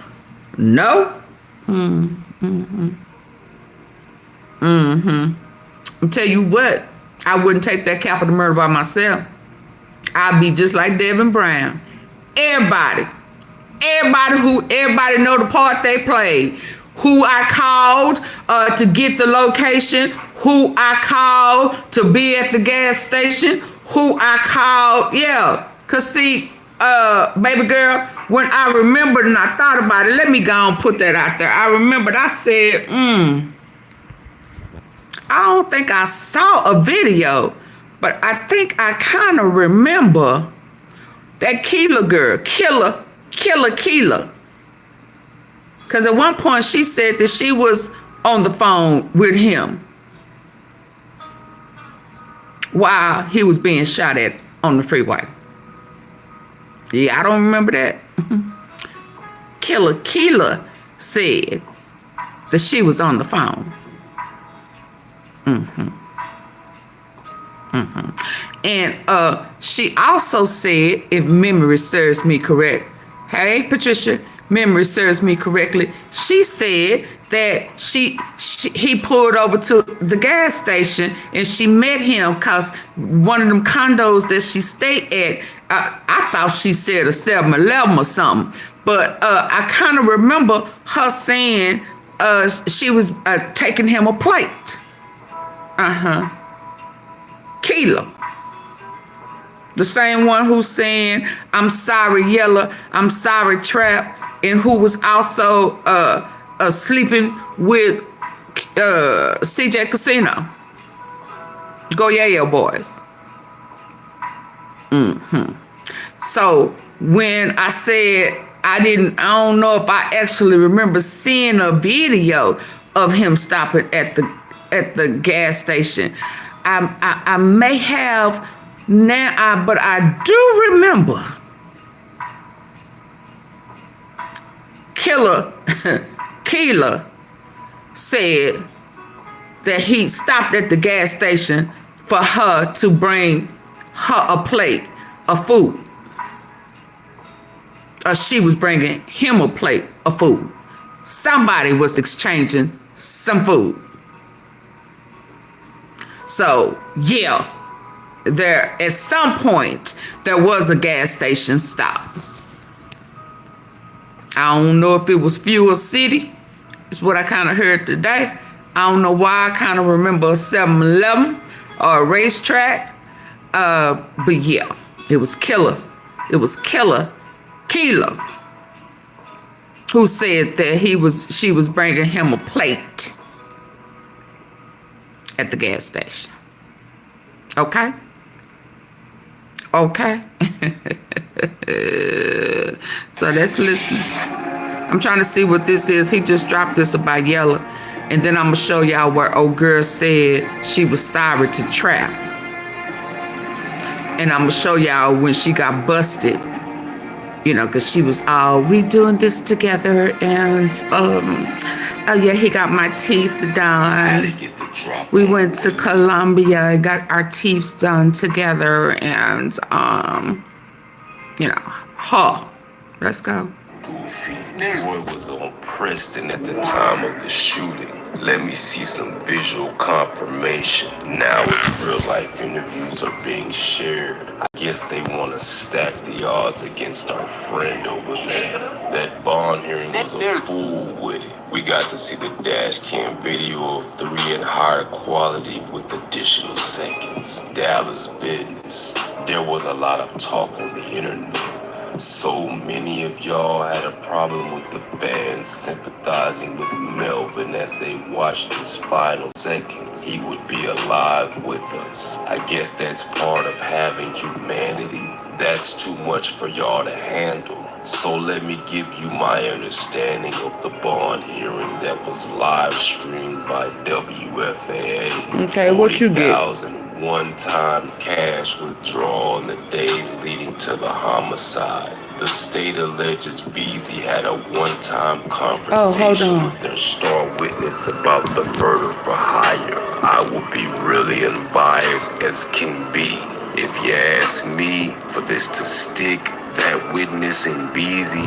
Speaker 1: No. I'll tell you what, I wouldn't take that capital murder by myself. I'd be just like Devin Brown. Everybody know the part they played. Who I called to get the location, who I called to be at the gas station, who I called, yeah. Cause see, baby girl, when I remembered and I thought about it, let me go and put that out there. I remembered, I said, I don't think I saw a video, but I think I kind of remember that Kila girl, Kila. Because at one point she said that she was on the phone with him while he was being shot at on the freeway. Yeah, I don't remember that. Kila said that she was on the phone. And she also said, if memory serves me correct, hey Patricia, memory serves me correctly, she said that he pulled over to the gas station and she met him because one of them condos that she stayed at, I thought she said a 7-Eleven or something, but I kind of remember her saying she was taking him a plate. Kila. The same one who's saying, I'm sorry, Yella, I'm sorry, Trap, and who was also sleeping with CJ Casino. GOYAYO boys. So when I said I don't know if I actually remember seeing a video of him stopping at the gas station. I may have Now, but I do remember Kila said that he stopped at the gas station for her to bring her a plate of food. Or she was bringing him a plate of food. Somebody was exchanging some food. So, yeah, there at some point there was a gas station stop. I don't know if it was Fuel City. It's what I kind of heard today. I don't know why I kind of remember a 7-Eleven or a racetrack. But yeah, it was Kila. It was Kila who said that she was bringing him a plate at the gas station. Okay? Okay. So let's listen. I'm trying to see what this is. He just dropped this about Yella. And then I'm going to show y'all where old girl said she was sorry to Trap. And I'm going to show y'all when she got busted. You know, because she was all, we doing this together. And, oh yeah, he got my teeth done. We went to Colombia and got our teeth done together. And, you know, let's go.
Speaker 3: Goofy. Boy was on Preston at the time of the shooting. Let me see some visual confirmation. Now as real life interviews are being shared, I guess they want to stack the odds against our friend over there. That bond hearing was a fool with it. We got to see the dash cam video of 3 and higher quality with additional seconds. Dallas business. There was a lot of talk on the internet. So many of y'all had a problem with the fans sympathizing with Melvin as they watched his final seconds. He would be alive with us. I guess that's part of having humanity. That's too much for y'all to handle. So let me give you my understanding of the bond hearing that was live streamed by WFAA.
Speaker 1: Okay, what you get?
Speaker 3: 40,000 one-time cash withdrawal in the days leading to the homicide. The state alleges Beezy had a one-time conversation with their star witness about the murder for hire. I will be really unbiased as can be. If you ask me, for this to stick, that witness and Beezy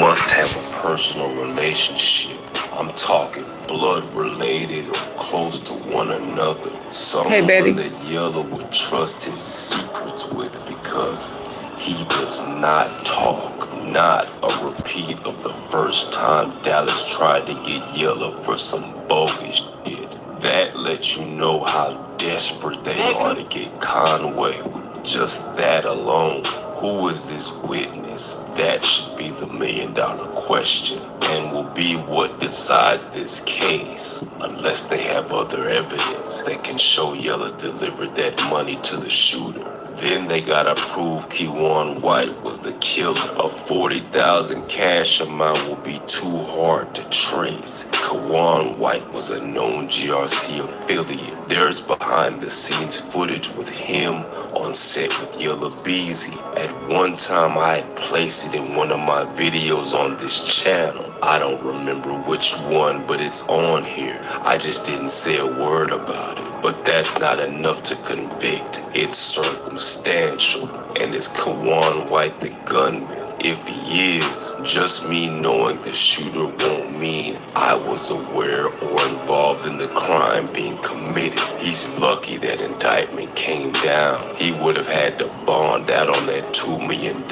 Speaker 3: must have a personal relationship. I'm talking blood related or close to one another. Someone that Yella would trust his secrets with because he does not talk. Not a repeat of the first time Dallas tried to get Yella for some bogus shit. That lets you know how desperate they are to get Conway with just that alone. Who is this witness? That should be the $1 million question and will be what decides this case. Unless they have other evidence that can show Yella delivered that money to the shooter. Then they gotta prove KEWONWHITE was the killer. A 40,000 cash amount will be too hard to trace. KEWONWHITE was a known GRC affiliate. There's behind the scenes footage with him on set with YELLABEEZY. At one time I had placed it in one of my videos on this channel. I don't remember which one, but it's on here. I just didn't say a word about it. But that's not enough to convict. It's circumstantial. And is KEWONWHITE the gunman? If he is, just me knowing the shooter won't mean I was aware or involved in the crime being committed. He's lucky that indictment came down. He would have had to bond out on that $2 million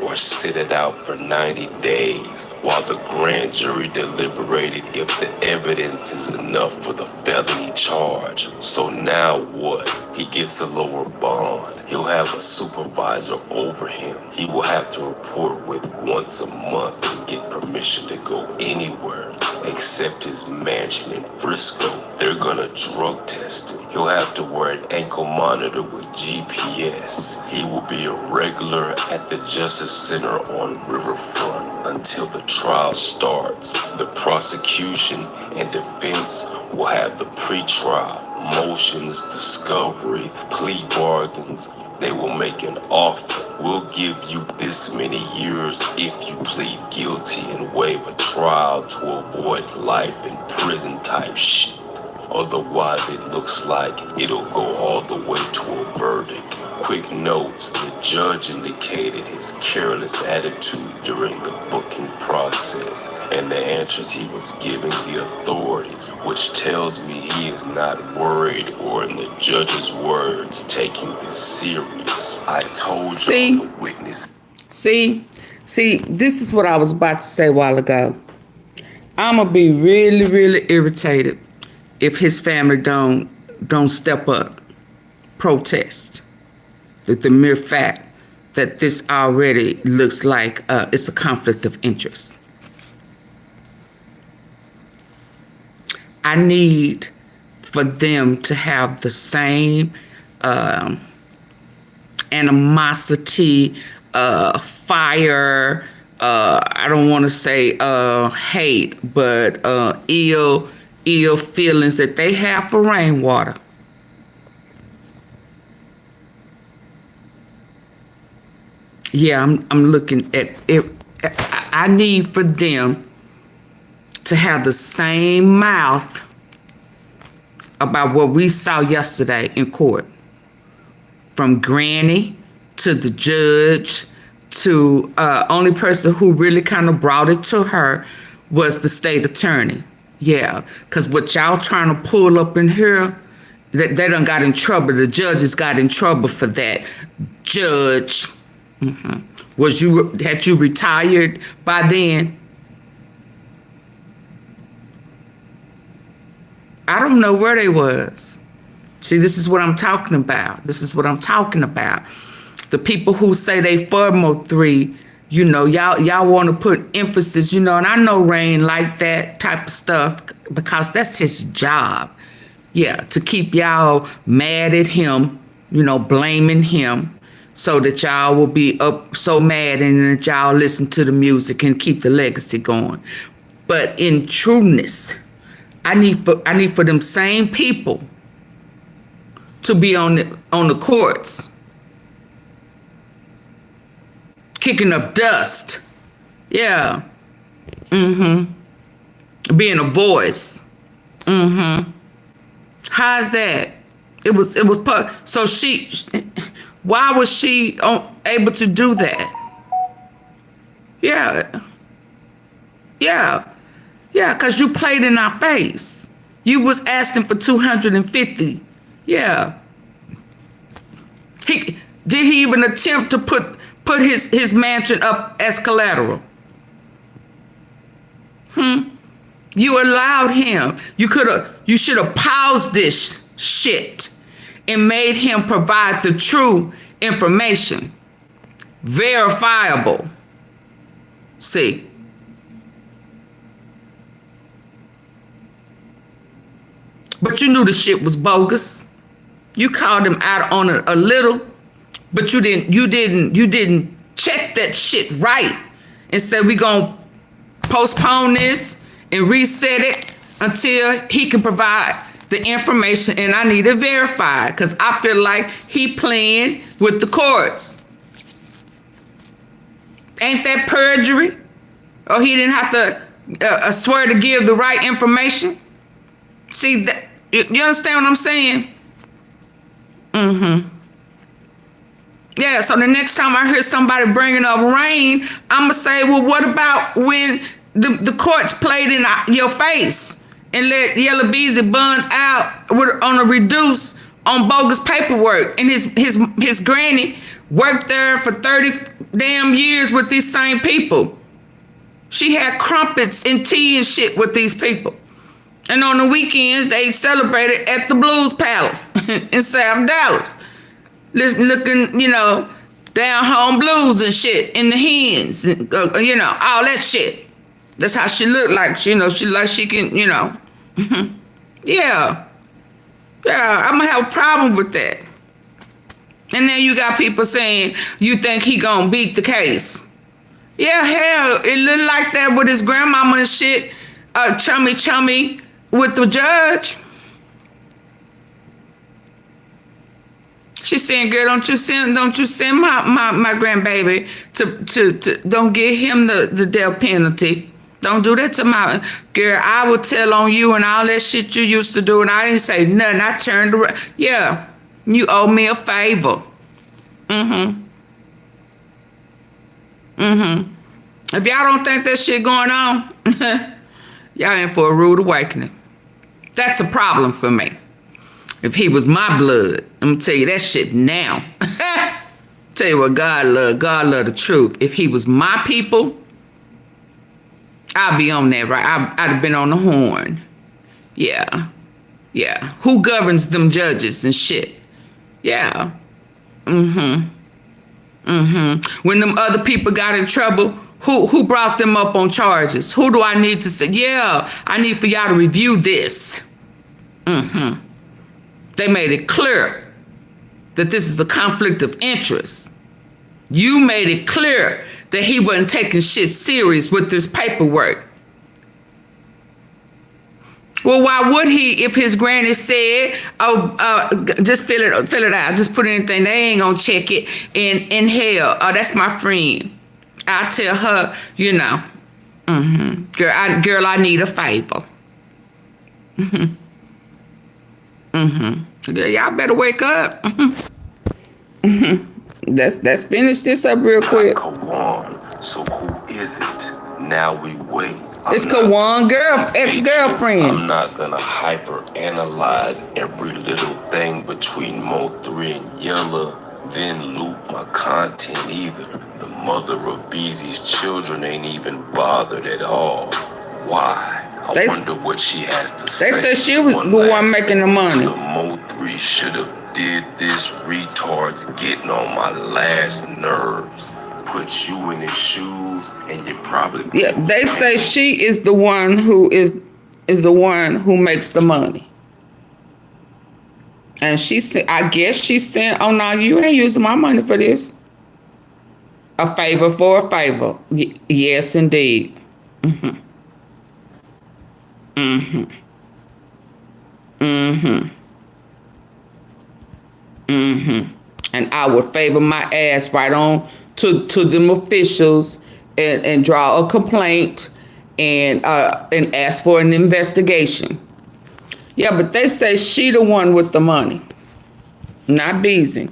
Speaker 3: or sit it out for 90 days while the grand jury deliberated if the evidence is enough for the felony charge. So now what? He gets a lower bond. He'll have a supervisor over him. He will have to report with once a month and get permission to go anywhere. except his mansion in Frisco. They're gonna drug test him. He'll have to wear an ankle monitor with GPS. He will be a regular at the Justice Center on Riverfront until the trial starts. The prosecution and defense will have the pre-trial, motions, discovery, plea bargains. They will make an offer. We'll give you this many years if you plead guilty and waive a trial to avoid life in prison type shit. Otherwise, it looks like it'll go all the way to a verdict. Quick notes, the judge indicated his careless attitude during the booking process and the answers he was giving the authorities, which tells me he is not worried or, in the judge's words, taking this serious. I told you the witness.
Speaker 1: See, this is what I was about to say a while ago. I'm gonna be really, really irritated if his family don't step up, protest. The mere fact that this already looks like it's a conflict of interest. I need for them to have the same animosity, fire, I don't want to say hate, but ill feelings that they have for Rainwater. Yeah, I'm looking at it. I need for them to have the same mouth about what we saw yesterday in court. From Granny to the judge to only person who really kind of brought it to her was the state attorney. Yeah, because what y'all trying to pull up in here, they done got in trouble. The judges got in trouble for that. Judge, had you retired by then? I don't know where they was. See, this is what I'm talking about. The people who say they for Mo3, you know, y'all want to put emphasis, you know, and I know Rain like that type of stuff because that's his job. Yeah, to keep y'all mad at him, you know, blaming him so that y'all will be up so mad and that y'all listen to the music and keep the legacy going. But in trueness, I need for them same people to be on the courts, kicking up dust. Yeah. Being a voice. How's that? It was so why was she able to do that? Yeah, because you played in our face. You was asking for 250. Yeah. Did he even attempt to put his mansion up as collateral? You allowed him. You should have paused this shit and made him provide the true information. Verifiable. See. But you knew the shit was bogus. You called him out on it a little, but you didn't check that shit right and said we gonna postpone this and reset it until he can provide the information, and I need it verified because I feel like he playing with the courts. Ain't that perjury? Or he didn't have to swear to give the right information? See, that, you understand what I'm saying? Yeah, so the next time I hear somebody bringing up Rain, I'm going to say, well, what about when the courts played in your face and let YELLABEEZY bond out on a reduce on bogus paperwork, and his granny worked there for 30 damn years with these same people. She had crumpets and tea and shit with these people. And on the weekends, they celebrated at the Blues Palace in South Dallas. Looking, you know, down home blues and shit in the hens, you know, all that shit. That's how she looked like. You know, she like she can, you know. Yeah. Yeah, I'm gonna have a problem with that. And then you got people saying, you think he gonna beat the case. Yeah, hell, it looked like that with his grandmama and shit, chummy with the judge. She saying, girl, don't you send my grandbaby to don't give him the death penalty. Don't do that to my girl. I will tell on you and all that shit you used to do, and I didn't say nothing. I turned around. Yeah, you owe me a favor. If y'all don't think that shit going on, y'all in for a rude awakening. That's a problem for me. If he was my blood, I'm gonna tell you that shit now. Tell you what God love the truth. If he was my people, I'll be on that, right? I'd have been on the horn. Yeah. Yeah. Who governs them judges and shit? Yeah. When them other people got in trouble, who brought them up on charges? Who do I need to say, yeah, I need for y'all to review this? They made it clear that this is a conflict of interest. You made it clear that he wasn't taking shit serious with this paperwork. Well, why would he if his granny said, just fill it out, just put anything, they ain't gonna check it in hell. Oh, that's my friend. I'll tell her, you know, girl, I need a favor. Girl, y'all better wake up. Let's finish this up real quick.
Speaker 3: Kewon. So who is it? Now we wait.
Speaker 1: It's Kewon, ex-girlfriend.
Speaker 3: I'm not gonna hyper-analyze every little thing between Mo3 and Yella, then loop my content either. The mother of Beezy's children ain't even bothered at all. Why? I wonder what she has to say.
Speaker 1: They said she was the one making the money.
Speaker 3: The Mo3 should have did this. Retard's getting on my last nerves. Put you in his shoes and you probably...
Speaker 1: Yeah, they say she is the one who is the one who makes the money. And she said, I guess she said, oh no, you ain't using my money for this. A favor for a favor. Yes, indeed. And I would favor my ass right on to them officials and draw a complaint and ask for an investigation. Yeah, but they say she the one with the money, not Beezy.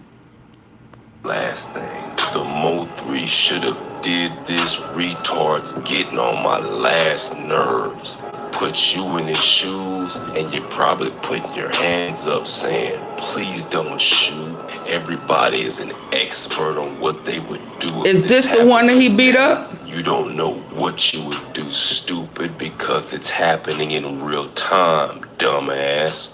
Speaker 3: Last thing, the Mo3 should have did this. Retard's getting on my last nerves. Put you in his shoes and you're probably putting your hands up saying, please don't shoot. Everybody is an expert on what they would do.
Speaker 1: Is this the one that he beat up?
Speaker 3: You don't know what you would do, stupid, because it's happening in real time, dumbass.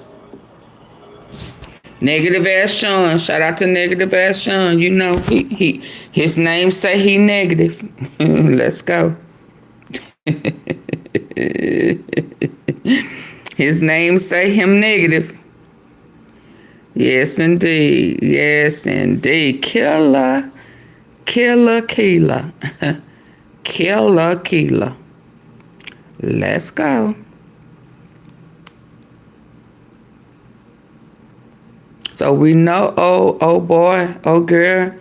Speaker 1: Negative ass Sean. Shout out to negative ass Sean. You know, his name say he negative. Let's go. His name say him negative. Yes, indeed. Yes, indeed. Killer. Kila. Kila. Let's go. So we know, oh boy, oh girl,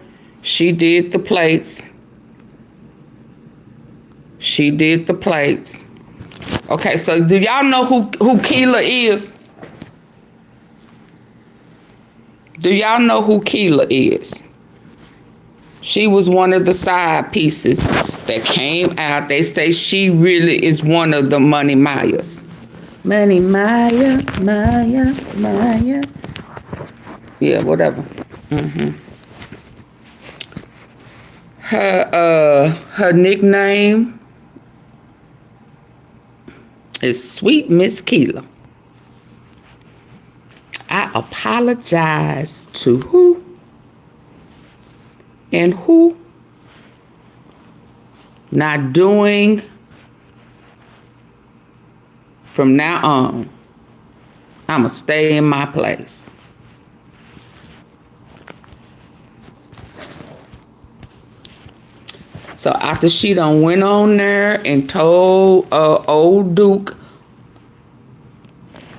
Speaker 1: she did the plates. She did the plates. Okay, so do y'all know who Kila is? Do y'all know who Kila is? She was one of the side pieces that came out. They say she really is one of the Money Mayas. Money Maya. Yeah, whatever. Her nickname is Sweet Miss Kila. I apologize to who and who not doing From now on, I'ma stay in my place. So after she done went on there and told old Duke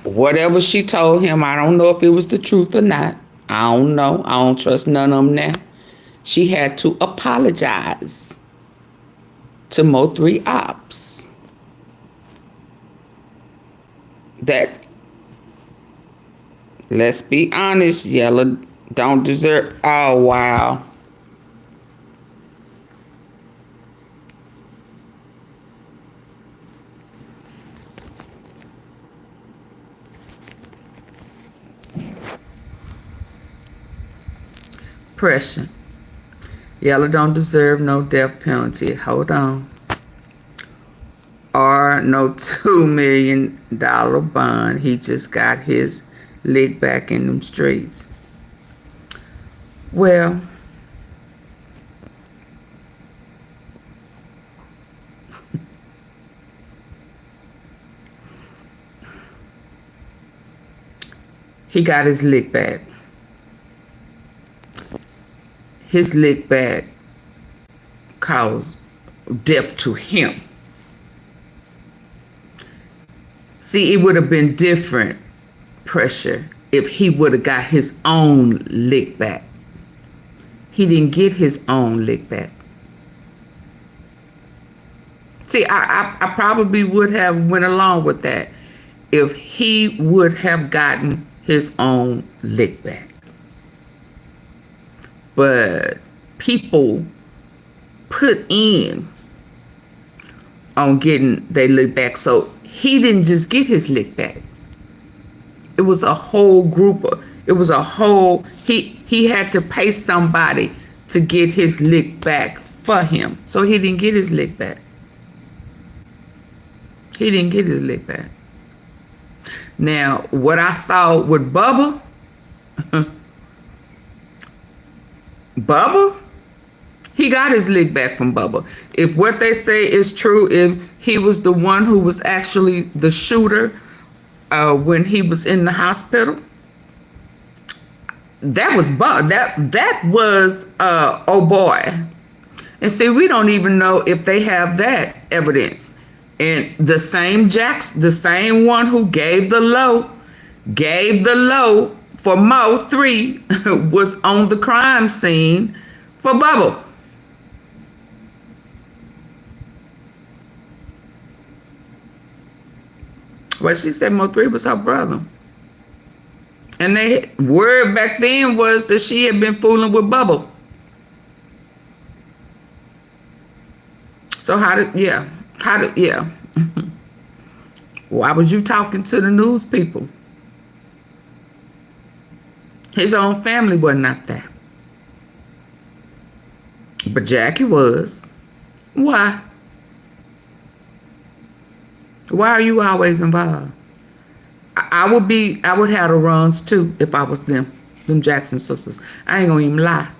Speaker 1: whatever she told him, I don't know if it was the truth or not. I don't know. I don't trust none of them now. She had to apologize to Mo3 Ops. That, let's be honest, Yella don't deserve. Oh, wow. Pressure. Yella don't deserve no death penalty. Hold on. Or no $2 million bond. He just got his lick back in them streets. Well, he got his lick back. His lick back caused death to him. See, it would have been different, Pressure, if he would have got his own lick back. He didn't get his own lick back. See, I probably would have went along with that if he would have gotten his own lick back. But people put in on getting their lick back, so he didn't just get his lick back. It was a whole group of, it was a whole, he had to pay somebody to get his lick back for him. So he didn't get his lick back. He didn't get his lick back. Now, what I saw with Bubba, Bubba, he got his lick back from Bubba. If what they say is true, if he was the one who was actually the shooter when he was in the hospital, that was Bubba. That was oh boy. And see, we don't even know if they have that evidence. And the same the same one who gave the low for Mo 3 was on the crime scene for Bubba. Well, she said Mo 3 was her brother. And the word back then was that she had been fooling with Bubba. So yeah. Why was you talking to the news people? His own family wasn't out there. But Jackie was. Why? Why are you always involved? I would have the runs too if I was them Jackson sisters. I ain't gonna even lie.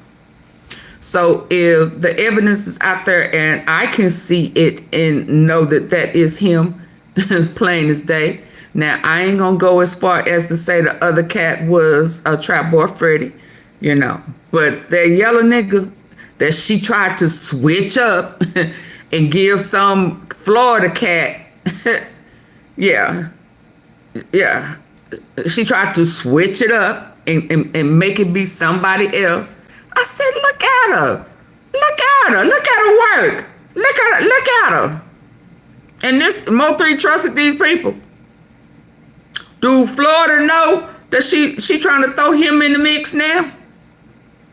Speaker 1: So if the evidence is out there and I can see it and know that that is him as plain as day. Now, I ain't gonna go as far as to say the other cat was a trap boy Freddy, you know. But that yellow nigga that she tried to switch up and give some Florida cat, yeah. She tried to switch it up and make it be somebody else. I said, look at her. Look at her work. Look at her. And this Mo 3 trusted these people. Do Florida know that she trying to throw him in the mix now?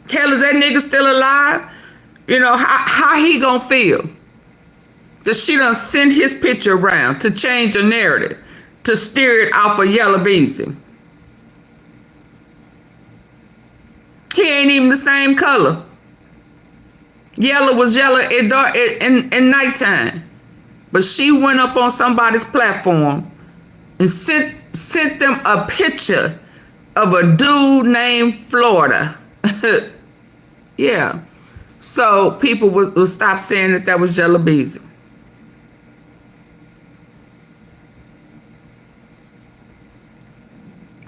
Speaker 1: Hell, is that nigga still alive? You know, how he gonna feel? That she done send his picture around to change the narrative, to steer it off of YELLABEEZY. He ain't even the same color. Yella was yellow at dark in nighttime. But she went up on somebody's platform and sent them a picture of a dude named Florida. Yeah. So people will stop saying that was YELLABEEZY.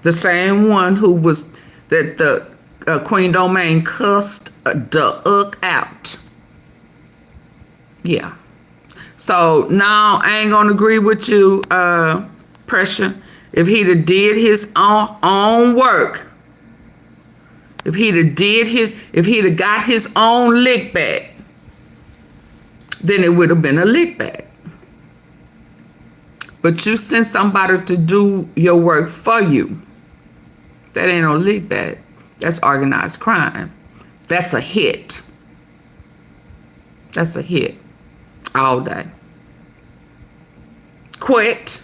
Speaker 1: The same one who was that the Queen Domain cussed the out. Yeah. So now I ain't gonna agree with you, Pressure. If he'd have did his own work, if he'd have got his own lick back, then it would have been a lick back. But you sent somebody to do your work for you. That ain't no lick back. That's organized crime. That's a hit. That's a hit. All day. Quit.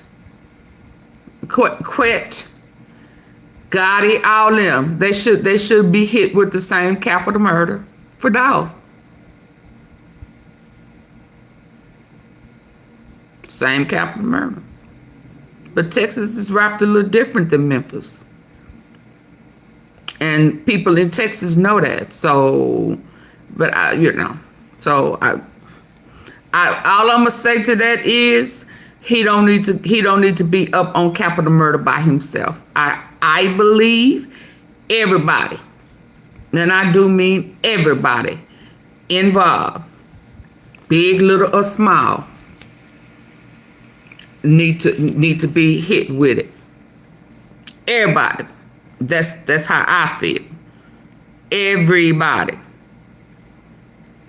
Speaker 1: Gotti, all them. They should be hit with the same capital murder for Dolph. Same capital murder. But Texas is wrapped a little different than Memphis. And people in Texas know that. So, but all I'm gonna say to that is he don't need to be up on capital murder by himself. I believe everybody, and I do mean everybody involved, big, little, or small, need to be hit with it. Everybody. That's how I feel. Everybody.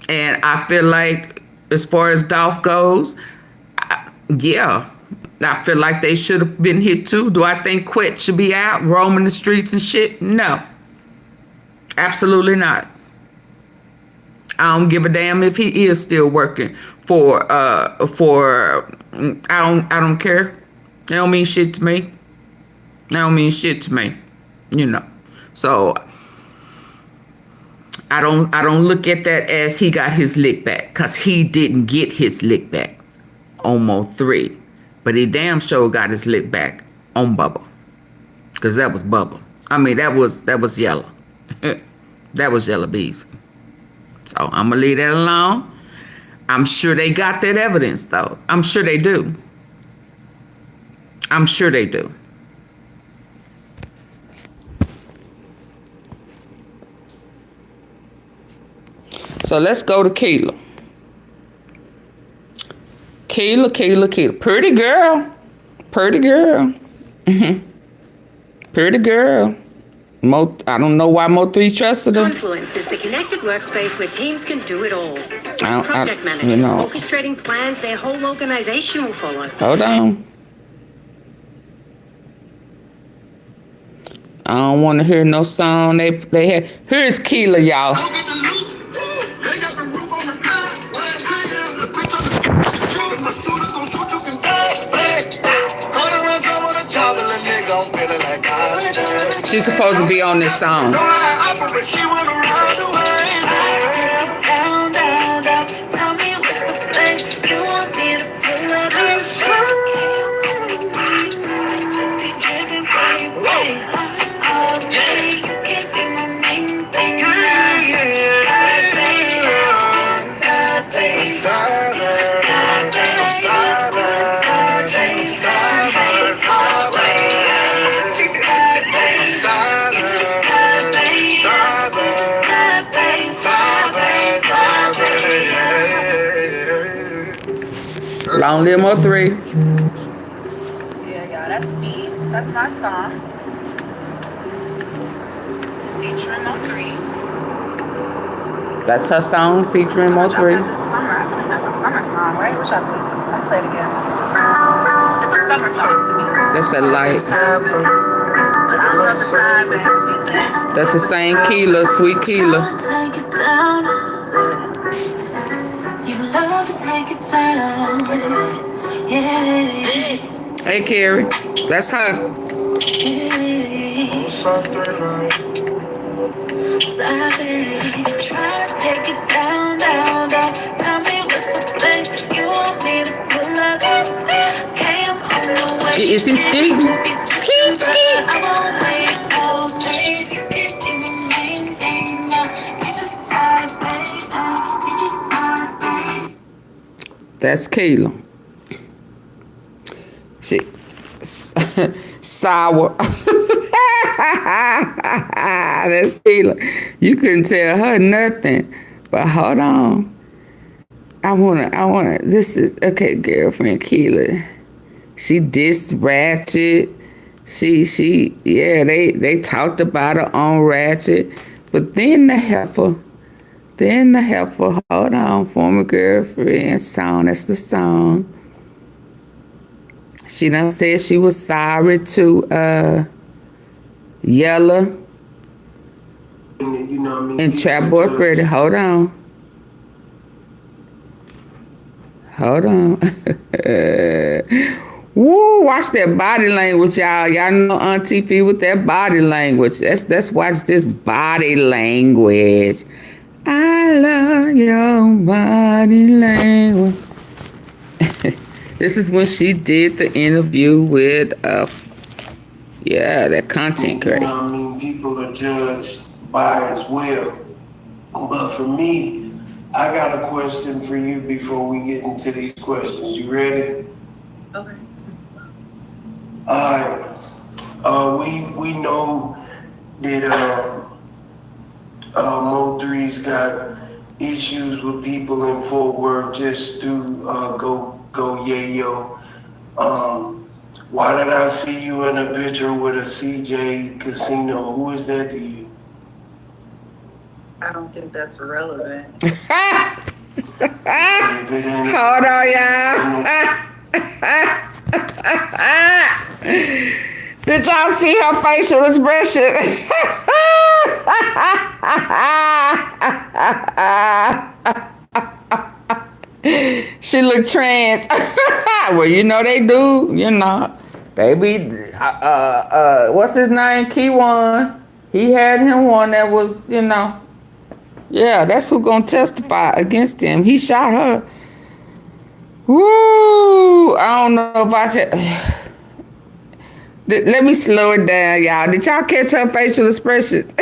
Speaker 1: And I feel like as far as Dolph goes, yeah, I feel like they should have been hit too. Do I think Quet should be out roaming the streets and shit? No. Absolutely not. I don't give a damn if he is still working for I don't care. They don't mean shit to me. They don't mean shit to me. So I don't look at that as he got his lick back, because he didn't get his lick back on Mo 3, but he damn sure got his lick back on Bubba, because that was Bubba. I mean, that was Yella. That was YELLABEEZY. So I'm gonna leave that alone. I'm sure they got that evidence though. I'm sure they do. I'm sure they do. So let's go to Kila. Kila. Pretty girl. Pretty girl. Pretty girl. I don't know why Mo 3 trusted her.
Speaker 4: Confluence is the connected workspace where teams can do it all. Project managers orchestrating plans their whole organization will follow.
Speaker 1: Hold on. I don't want to hear no song they had. Here's Kila, y'all. She's supposed to be on this song. Long live Mo 3.
Speaker 5: Yeah, that's me. That's my song. Featuring Mo 3.
Speaker 1: That's her song featuring Mo 3.
Speaker 5: This summer. I think that's a summer song, right? Which I think. I'll play it again. It's a summer song to me.
Speaker 1: That's a light.
Speaker 5: But I love the side, baby.
Speaker 1: That's the same Kila, sweet Kila.
Speaker 6: Take it down. You love to take it down. Yeah.
Speaker 1: Hey, Carrie. That's her.
Speaker 6: You try to take it down. Tell me what's the thing you want me to pull up. Okay, I'm on the way.
Speaker 1: Is he skating? Skeet.
Speaker 6: I won't wait all day. You can't even maintain now. You just gotta wait now. You just gotta wait.
Speaker 1: That's Kila. She sour. That's Kila. You couldn't tell her nothing. But hold on. I wanna, this is, okay, girlfriend Kila. She dissed Ratchet. Yeah, they talked about her on Ratchet. But then the heifer, hold on, former girlfriend song, that's the song. She done said she was sorry to Yella and Trap Boy Freddy. Hold on. Woo, watch that body language, y'all. Y'all know AunTeaFee with that body language. Let's watch this body language. I love your body language. This is when she did the interview with, that content creator.
Speaker 7: You know what I mean? People are judged by as well. But for me, I got a question for you before we get into these questions. You ready?
Speaker 5: Okay.
Speaker 7: All right. We know that Mo3's got issues with people in Fort Worth just through GOYAYO. Why did I see you in a picture with a CJ Casino? Who is that to you?
Speaker 5: I don't think that's relevant.
Speaker 1: Hold on, y'all. Did y'all see her facial expression? She looked trans. Well, you know they do. You know, baby. What's his name? Kewon. He had him one that was, you know. Yeah, that's who gonna testify against him. He shot her. Woo! I don't know if I could. Let me slow it down, y'all. Did y'all catch her facial expressions?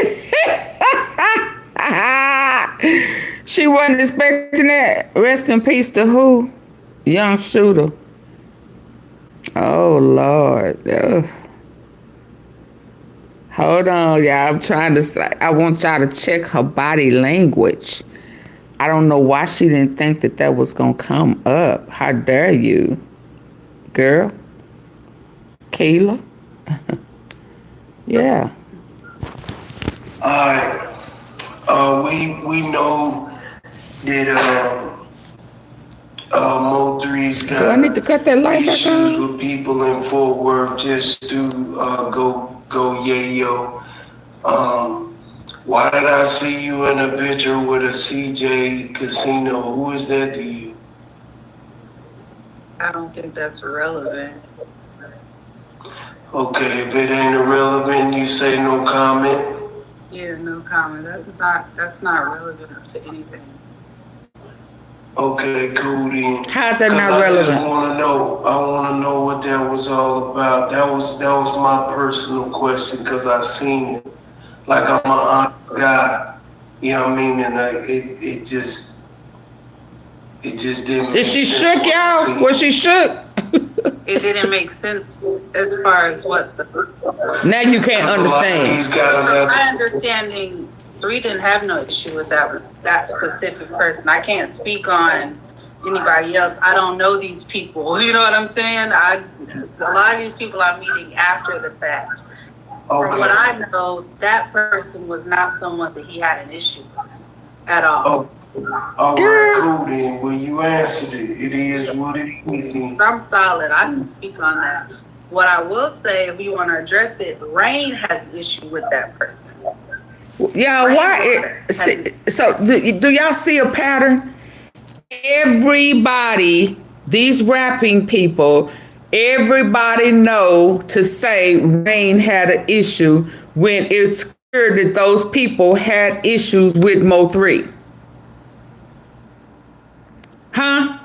Speaker 1: She wasn't expecting that. Rest in peace to who? Young shooter. Oh, Lord. Hold on, y'all. I want y'all to check her body language. I don't know why she didn't think that was going to come up. How dare you, girl? Kila? Yeah.
Speaker 7: All right. We know that Mo3's got
Speaker 1: Do I need to cut that light back
Speaker 7: issues
Speaker 1: on?
Speaker 7: with people in Fort Worth just through GOYAYO. Why did I see you in a picture with a CJ Casino? Who is that to you?
Speaker 5: I don't think that's relevant.
Speaker 7: Okay, if it ain't irrelevant, you say no comment.
Speaker 5: Yeah, no comment. That's not relevant to anything.
Speaker 7: Okay, cool then.
Speaker 1: How's that not
Speaker 7: I
Speaker 1: relevant?
Speaker 7: just want to know. I want to know what that was all about. That was my personal question because I seen it. Like I'm an honest guy, you know what I mean, and it just didn't.
Speaker 1: Is she shook, y'all? Was she shook?
Speaker 5: It didn't make sense as far as what the.
Speaker 1: Now you can't understand.
Speaker 7: These guys have
Speaker 5: My understanding, 3 didn't have no issue with that specific person. I can't speak on anybody else. I don't know these people. You know what I'm saying? A lot of these people I'm meeting after the fact.
Speaker 7: Okay.
Speaker 5: From what I know, that person was not someone that he had an issue with at all.
Speaker 7: Oh, all right, cool then. Well, you answered it. It is what it is.
Speaker 5: I'm solid. I can speak on that. What I will say, if you want to address it, Rain has an issue with that person.
Speaker 1: Yeah, why? So do y'all see a pattern? Everybody, these rapping people, everybody know to say Rain had an issue when it's clear that those people had issues with Mo3. Huh?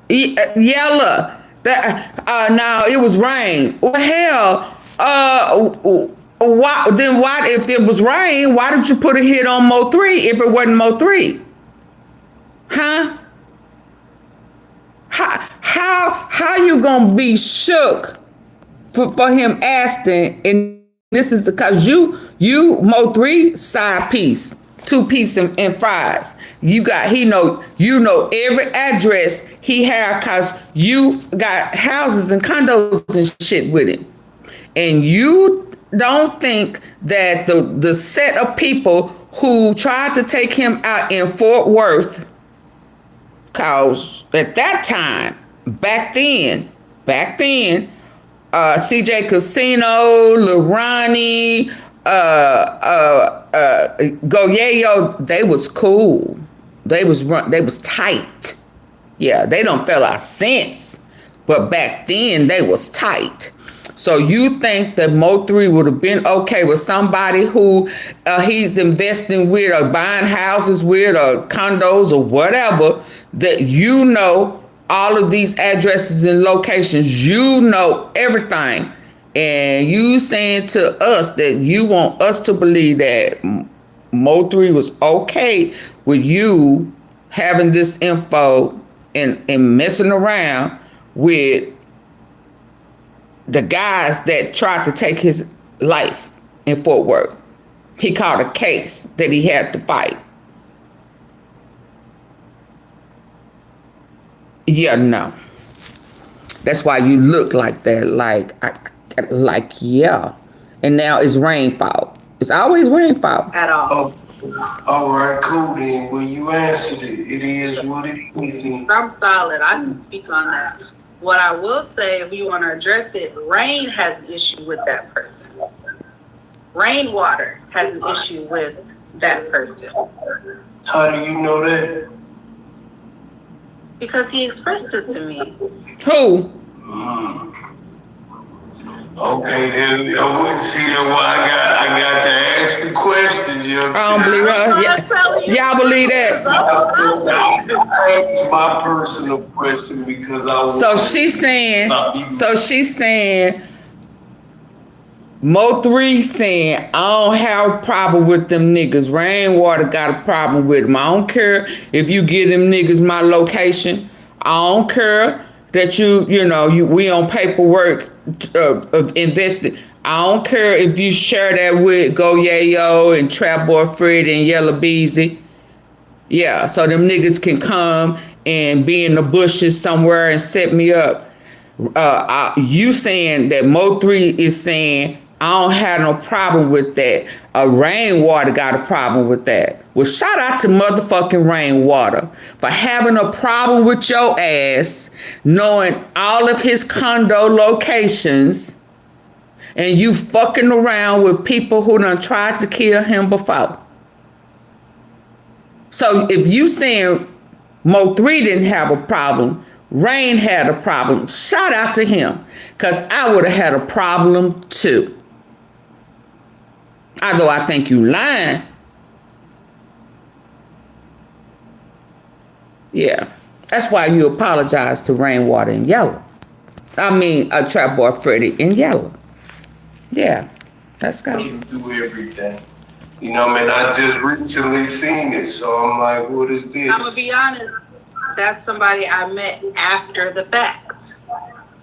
Speaker 1: Yella. No, it was Rain. Well, hell, why, if it was Rain, why did you put a hit on Mo3 if it wasn't Mo3? Huh? How you gonna be shook for him asking, and this is because you Mo3 side piece, 2-piece and fries. You know every address he had because you got houses and condos and shit with him. And you don't think that the set of people who tried to take him out in Fort Worth, cause at that time, back then, CJ Casino, Lorani, GOYAYO, they was cool. They was tight. Yeah, they don't feel our sense. But back then they was tight. So you think that Mo3 would have been okay with somebody who he's investing with or buying houses with or condos or whatever, that you know all of these addresses and locations, you know everything. And you saying to us that you want us to believe that Mo3 was okay with you having this info and messing around with the guys that tried to take his life in Fort Worth. He caught a case that he had to fight. Yeah, no. That's why you look like that, like yeah. And now it's rainfall. It's always rainfall.
Speaker 5: At all.
Speaker 7: Oh, all right, cool then. Well, you answered it. It is what it is.
Speaker 5: I'm solid. I can speak on that. What I will say, if you want to address it, rain has an issue with that person. Rainwater has an issue with that person.
Speaker 7: How do you know that?
Speaker 5: Because he expressed it to me.
Speaker 1: Who?
Speaker 7: Okay, then I wouldn't see that. Well, I got to ask the question. You know,
Speaker 1: I don't believe her. Y'all believe that?
Speaker 7: That's my personal question because I.
Speaker 1: So she's saying. Mo3 saying, I don't have a problem with them niggas. Rainwater got a problem with them. I don't care if you give them niggas my location. I don't care that we on paperwork invested. I don't care if you share that with GOYAYO and Trap Boy Fred and YELLABEEZY. Yeah, so them niggas can come and be in the bushes somewhere and set me up. You saying that Mo3 is saying, I don't have no problem with that. Rainwater got a problem with that. Well, shout out to motherfucking Rainwater for having a problem with your ass, knowing all of his condo locations, and you fucking around with people who done tried to kill him before. So if you saying Mo3 didn't have a problem, Rain had a problem, shout out to him, because I would have had a problem too. Although I think you lying. Yeah. That's why you apologize to Rainwater and Yella. I mean, Trap Boy Freddy and Yella. Yeah. That's good.
Speaker 7: You do everything. You know, man, I just recently seen it, so I'm like, what is this?
Speaker 5: I'm going to be honest. That's somebody I met after the fact.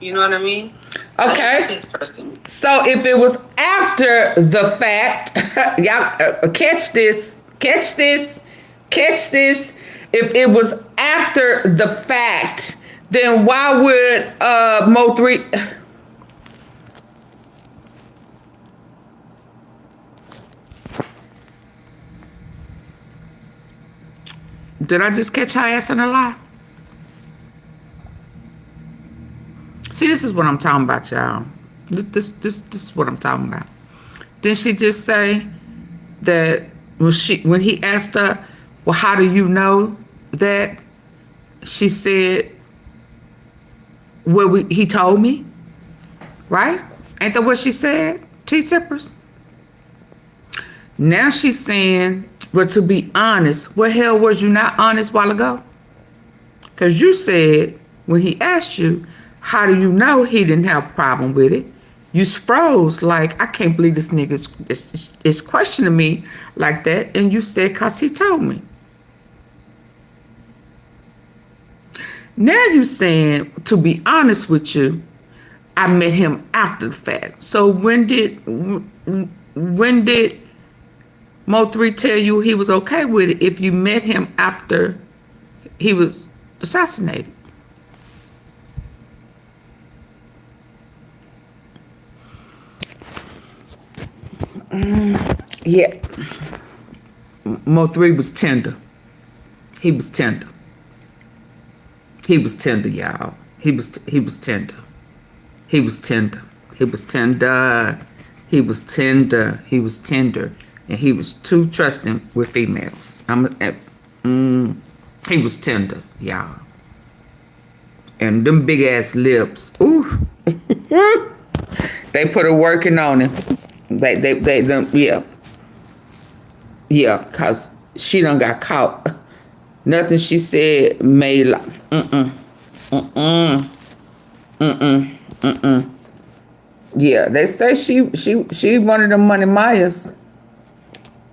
Speaker 5: You know what I mean?
Speaker 1: Okay.
Speaker 5: This person.
Speaker 1: So if it was after the fact, y'all catch this. If it was after the fact, then why would Mo3? Did I just catch her ass in a lie? See, this is what I'm talking about, y'all. This is what I'm talking about. Didn't she just say that when he asked her, well, how do you know that? She said, well, he told me, right? Ain't that what she said? T-tippers. Now she's saying, well, to be honest, what hell was you not honest a while ago? Because you said, when he asked you, how do you know he didn't have a problem with it? You froze like, I can't believe this nigga is questioning me like that. And you said, because he told me. Now you saying, to be honest with you, I met him after the fact. So when did Mo3 tell you he was okay with it if you met him after he was assassinated? Yeah. Mo3 was tender. He was tender. He was tender, y'all. He was tender. He was tender. He was tender. He was tender. He was tender. And he was too trusting with females. He was tender, y'all. And them big ass lips. Ooh. They put a working on him. They done, yeah. Yeah, cause she done got caught. Nothing she said made like, Yeah, they say she one of them money Mayas.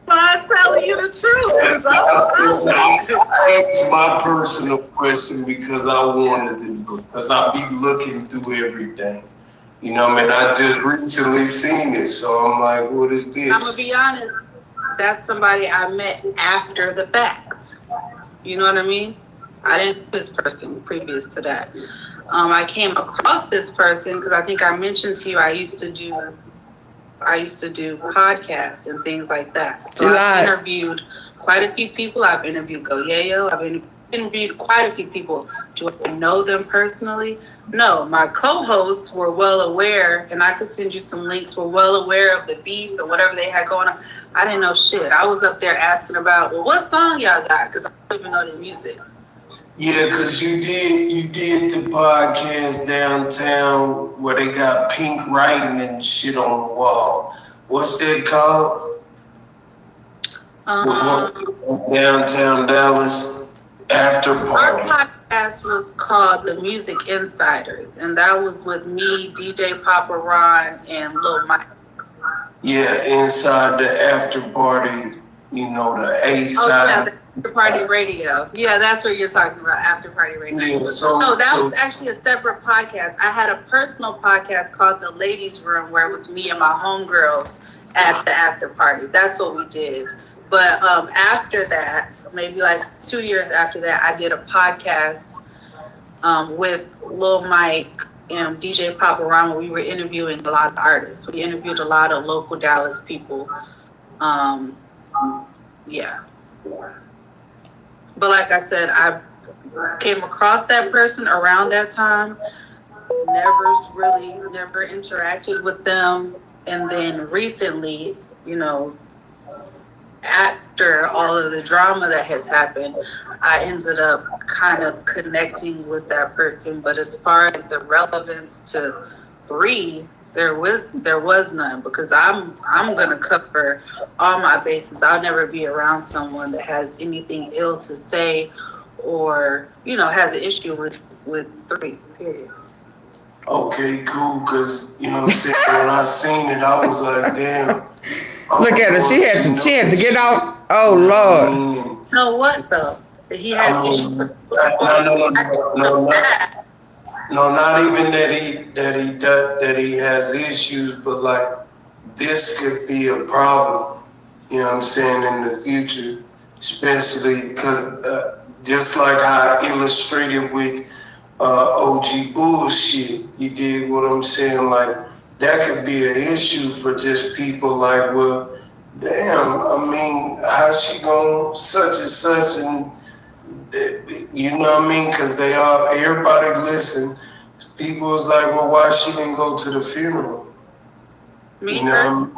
Speaker 5: I'm telling you the truth.
Speaker 7: I asked my personal question because I wanted to know, because I be looking through everything. You know, man, I just recently seen it, so I'm like, what is this?
Speaker 5: I'm gonna be honest. That's somebody I met after the fact. You know what I mean? I didn't know this person previous to that. I came across this person because I think I mentioned to you I used to do podcasts and things like that. So I've interviewed quite a few people. I've interviewed GOYAYO. I've interviewed quite a few people. Do I know them personally? No. My co-hosts were well aware, and I could send you some links, were well aware of the beef or whatever they had going on. I didn't know shit. I was up there asking about, well, what song y'all got? Because I don't even know the music.
Speaker 7: Yeah, because you did the podcast downtown where they got pink writing and shit on the wall. What's that called? Downtown Dallas after party.
Speaker 5: Our podcast was called The Music Insiders, and that was with me, DJ Papa Ron, and Lil Mike.
Speaker 7: Yeah, inside the after party, you know, the A side.
Speaker 5: Oh, yeah, the after party radio. Yeah, that's what you're talking about, after party radio.
Speaker 7: Yeah,
Speaker 5: no, that was actually a separate podcast. I had a personal podcast called The Ladies Room, where it was me and my homegirls at the after party. That's what we did. But after that, maybe like 2 years after that, I did a podcast with Lil Mike and DJ Papa Ron. We were interviewing a lot of artists. We interviewed a lot of local Dallas people. Yeah. But like I said, I came across that person around that time. Never interacted with them. And then recently, you know, after all of the drama that has happened, I ended up kind of connecting with that person. But as far as the relevance to 3, there was none, because I'm gonna cover all my bases. I'll never be around someone that has anything ill to say or, you know, has an issue with 3, period.
Speaker 7: Okay, cool, because, you know what I'm saying, when I seen it, I was like, damn.
Speaker 1: Look at her. She had to get out. Oh, Lord.
Speaker 5: No, what though? He has issues.
Speaker 7: No, not even that he has issues, but like this could be a problem. You know what I'm saying, in the future, especially because just like how I illustrated with OG bullshit, you dig what I'm saying? Like that could be an issue for just people like, well, damn, I mean, how's she going such and such, and you know what I mean? Because everybody listen. People was like, well, why she didn't go to the funeral?
Speaker 5: Me
Speaker 7: you know?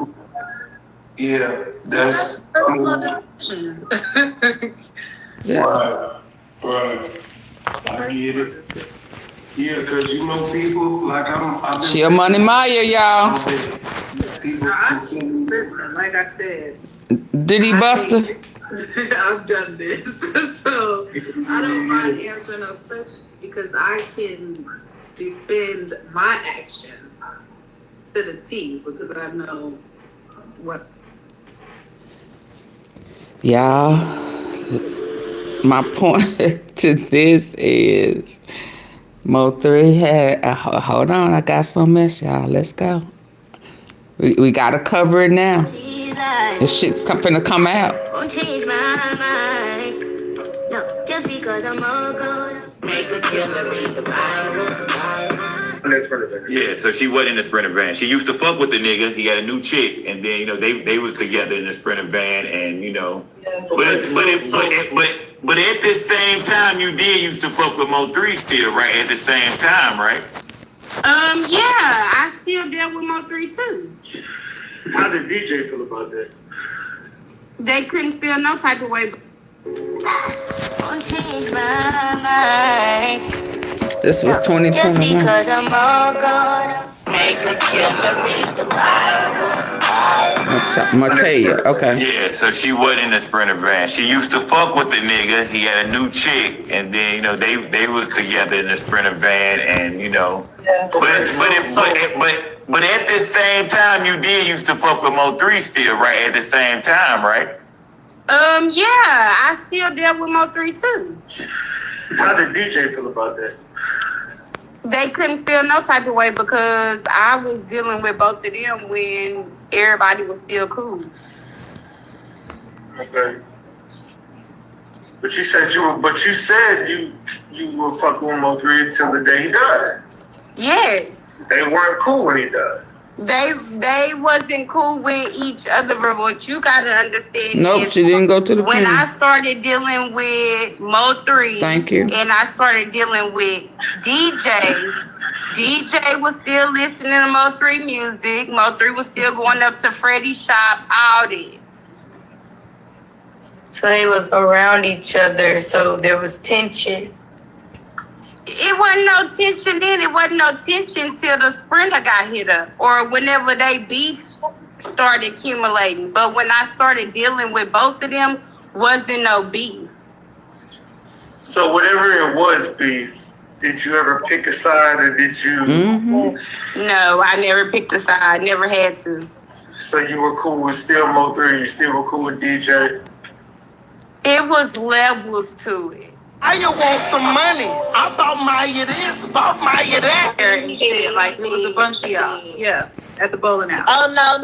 Speaker 7: Yeah, that's
Speaker 5: personal decision.
Speaker 7: Right. I get it. Yeah, because you know people, like
Speaker 1: she a money Maya, y'all.
Speaker 7: People
Speaker 5: listen, like I said.
Speaker 1: Did he bust her?
Speaker 5: I've done this. So I don't mind answering no questions because I can defend my actions to the T because I know what.
Speaker 1: Y'all, my point to this is Mo3 had, hold on, I got some mess, y'all. Let's go. We gotta cover it now. This shit's finna come out.
Speaker 6: Won't change my mind. No, just because I'm all gone. Make a killer read the Bible.
Speaker 8: Yeah, so she wasn't in the Sprinter van. She used to fuck with the nigga. He had a new chick, and then they was together in the Sprinter van, and but at the same time, you did used to fuck with Mo3 still, right? At the same time, right?
Speaker 5: Yeah, I still dealt with Mo3 too.
Speaker 7: How did DJ feel about that?
Speaker 5: They couldn't feel no type of way.
Speaker 6: Won't change my mind.
Speaker 1: This was
Speaker 6: Just
Speaker 1: 2021.
Speaker 6: because I'm all gone. Make a killer read the Bible.
Speaker 1: I'm gonna tell you, okay.
Speaker 8: Yeah, so she wasn't in the Sprinter van. She used to fuck with the nigga. He had a new chick, and then they was together in the Sprinter van, and but at the same time, you did used to fuck with Mo3 still, right? At the same time, right?
Speaker 5: Yeah, I still dealt with Mo3 too.
Speaker 7: How did DJ feel about that?
Speaker 5: They couldn't feel no type of way because I was dealing with both of them when everybody was still cool.
Speaker 7: Okay. But you said you were fucking with Mo3 until the day he died.
Speaker 5: Yes.
Speaker 7: They weren't cool when he died.
Speaker 5: They wasn't cool with each other, but what you gotta understand
Speaker 1: Nope,
Speaker 5: is
Speaker 1: she didn't go to the
Speaker 5: when
Speaker 1: funeral.
Speaker 5: I started dealing with Mo3,
Speaker 1: Thank you.
Speaker 5: and I started dealing with DJ was still listening to Mo3 music. Mo3 was still going up to Freddie's shop, all that.
Speaker 9: So they was around each other, so there was tension.
Speaker 5: It wasn't no tension then. It wasn't no tension till the Sprinter got hit up or whenever they beef started accumulating. But when I started dealing with both of them, wasn't no beef.
Speaker 7: So whatever it was beef, did you ever pick a side or did you?
Speaker 1: Mm-hmm.
Speaker 5: No, I never picked a side. Never had to.
Speaker 7: So you were cool with still Mo3, you still were cool with DJ?
Speaker 5: It was levels to it.
Speaker 10: Maya want some money. I bought Maya this, bought Maya that.
Speaker 5: And shit, like it was a bunch of y'all. Yeah, at the bowling alley.
Speaker 11: Oh no,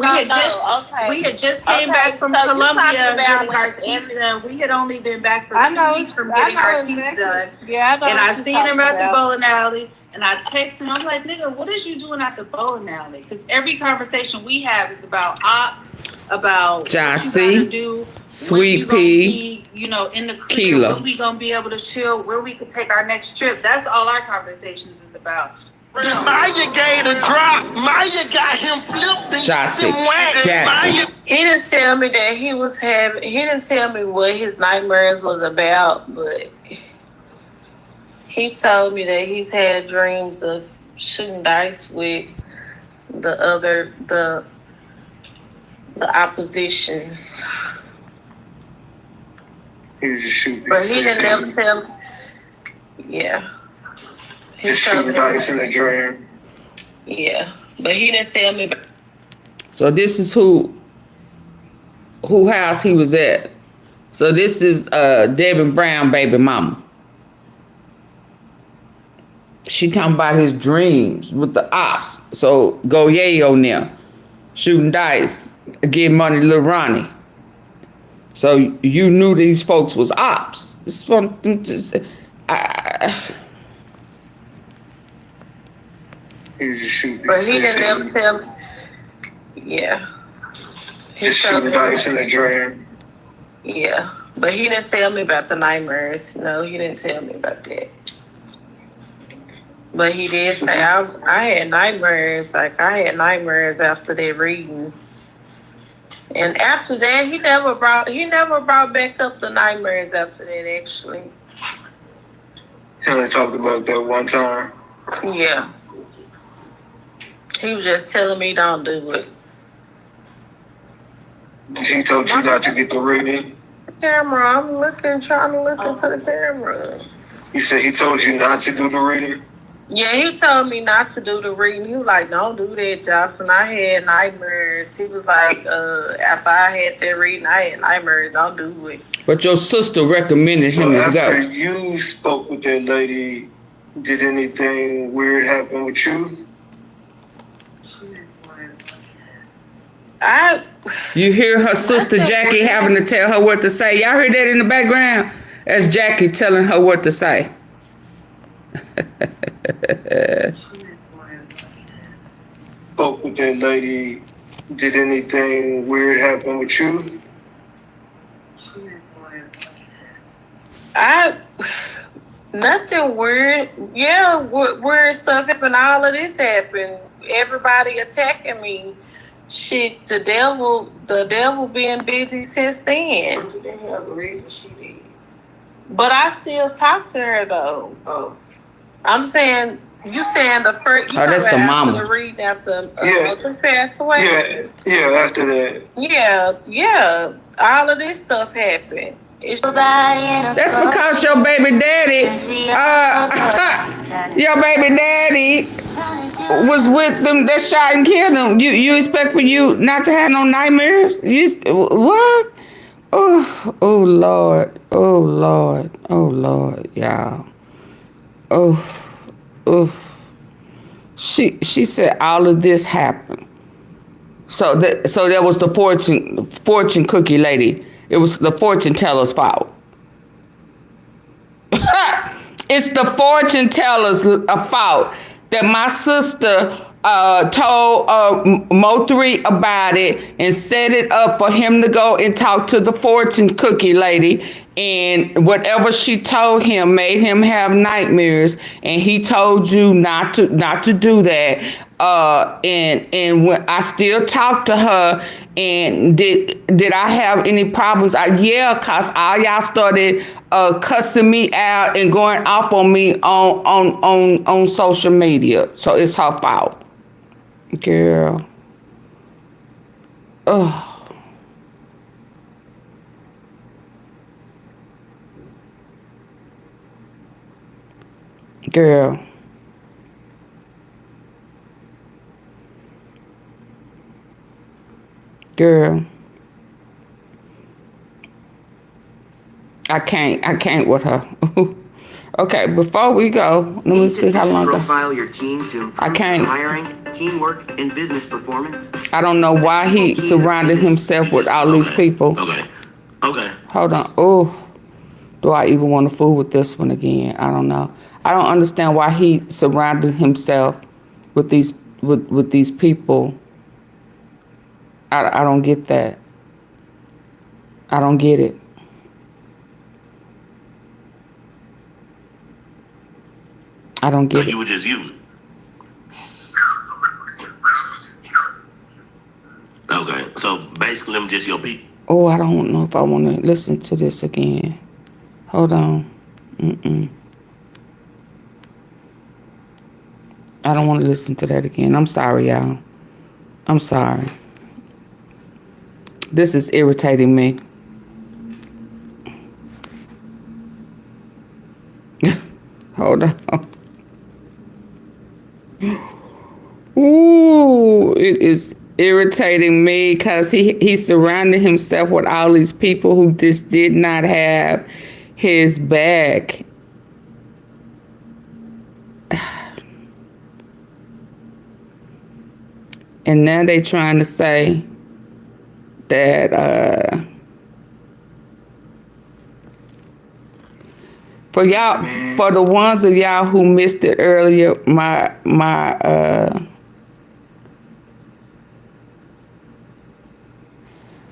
Speaker 5: Okay. We had just came back from Columbia getting our teeth done. We had only been back for 2 weeks from getting our teeth done.
Speaker 11: Yeah, I know.
Speaker 5: And I seen him at the bowling alley, and I texted him. I'm like, nigga, what is you doing at the bowling alley? Because every conversation we have is about ops, about what you gotta do,
Speaker 1: Sweet
Speaker 5: when you
Speaker 1: pea,
Speaker 5: gonna be, in the crib,
Speaker 1: Kila.
Speaker 5: when we gonna be able to chill, where we could take our next trip. That's all our conversations is about.
Speaker 10: Maya gave a drop. Maya got him flipped and
Speaker 1: Jackson.
Speaker 10: Maya.
Speaker 11: He didn't tell me that he was having. He didn't tell me what his nightmares was about, but he told me that he's had dreams of shooting dice with the oppositions.
Speaker 7: He was just shooting.
Speaker 11: But he didn't ever tell me. Yeah.
Speaker 7: Just shooting dice in a dream.
Speaker 11: Yeah. But he didn't tell me.
Speaker 1: So this is who house he was at. So this is Devin Brown baby mama. She talking about his dreams with the ops. So GOYAYO now. Shooting dice, getting money to Lil Ronnie. So you knew these folks was ops. This one just
Speaker 7: He was just shooting.
Speaker 11: But he didn't ever tell me. Yeah.
Speaker 7: Just shooting dice in a dream.
Speaker 11: Yeah. But he didn't tell me about the nightmares. No, he didn't tell me about that. But he did say I had nightmares. Like I had nightmares after that reading. And after that, he never brought back up the nightmares after that, actually.
Speaker 7: He only talked about that one time.
Speaker 11: Yeah. He was just telling me don't do it.
Speaker 7: He told you not to get the reading?
Speaker 11: Camera, I'm trying to look into the camera.
Speaker 7: He said he told you not to do the reading?
Speaker 11: Yeah, he told me not to do the reading. He was like, don't do that, Jocelyn. I had nightmares. He was like, after I had that reading, I had nightmares. Don't do it.
Speaker 1: But your sister recommended him to go.
Speaker 7: After you spoke with that lady, did anything weird happen with you?
Speaker 1: You hear her sister Jackie having to tell her what to say. Y'all heard that in the background? That's Jackie telling her what to say.
Speaker 7: Spoke with that lady. Did anything weird happen with you?
Speaker 11: Nothing weird. Yeah, weird stuff happened. All of this happened. Everybody attacking me. Shit, the devil being busy since then. But I still talk to her though. Oh, I'm saying you saying the first.
Speaker 1: Oh, that's the mama.
Speaker 11: The reading after mother passed away.
Speaker 7: Yeah. After that.
Speaker 11: Yeah. All of this stuff happened.
Speaker 1: That's because your baby daddy, was with them that shot and killed them. You expect for you not to have no nightmares? What? Oh Lord, y'all. She said all of this happened. So that was the fortune cookie lady. It was the fortune teller's fault. It's the fortune teller's fault that my sister told Mo3 about it and set it up for him to go and talk to the fortune cookie lady. And whatever she told him made him have nightmares. And he told you not to do that. And when I still talk to her, and did I have any problems? Yeah, cause all y'all started cussing me out and going off on me on social media. So it's her fault, girl. Ugh. Girl. I can't with her. Okay, before we go, let me see how long.
Speaker 12: Profile your team to
Speaker 1: I can't.
Speaker 12: Hiring, teamwork, and business performance.
Speaker 1: I don't know why he surrounded himself with all these people.
Speaker 12: Okay.
Speaker 1: Hold on. Oh, do I even want to fool with this one again? I don't know. I don't understand why he surrounded himself with these people. I don't get that. I don't get it. I don't get it.
Speaker 12: You were just you. Okay, so basically them just your people.
Speaker 1: Oh, I don't know if I want to listen to this again. Hold on. I don't want to listen to that again. I'm sorry, y'all. I'm sorry. This is irritating me. Hold on. Ooh, it is irritating me because he surrounded himself with all these people who just did not have his back. And now they trying to say that for y'all, for the ones of y'all who missed it earlier,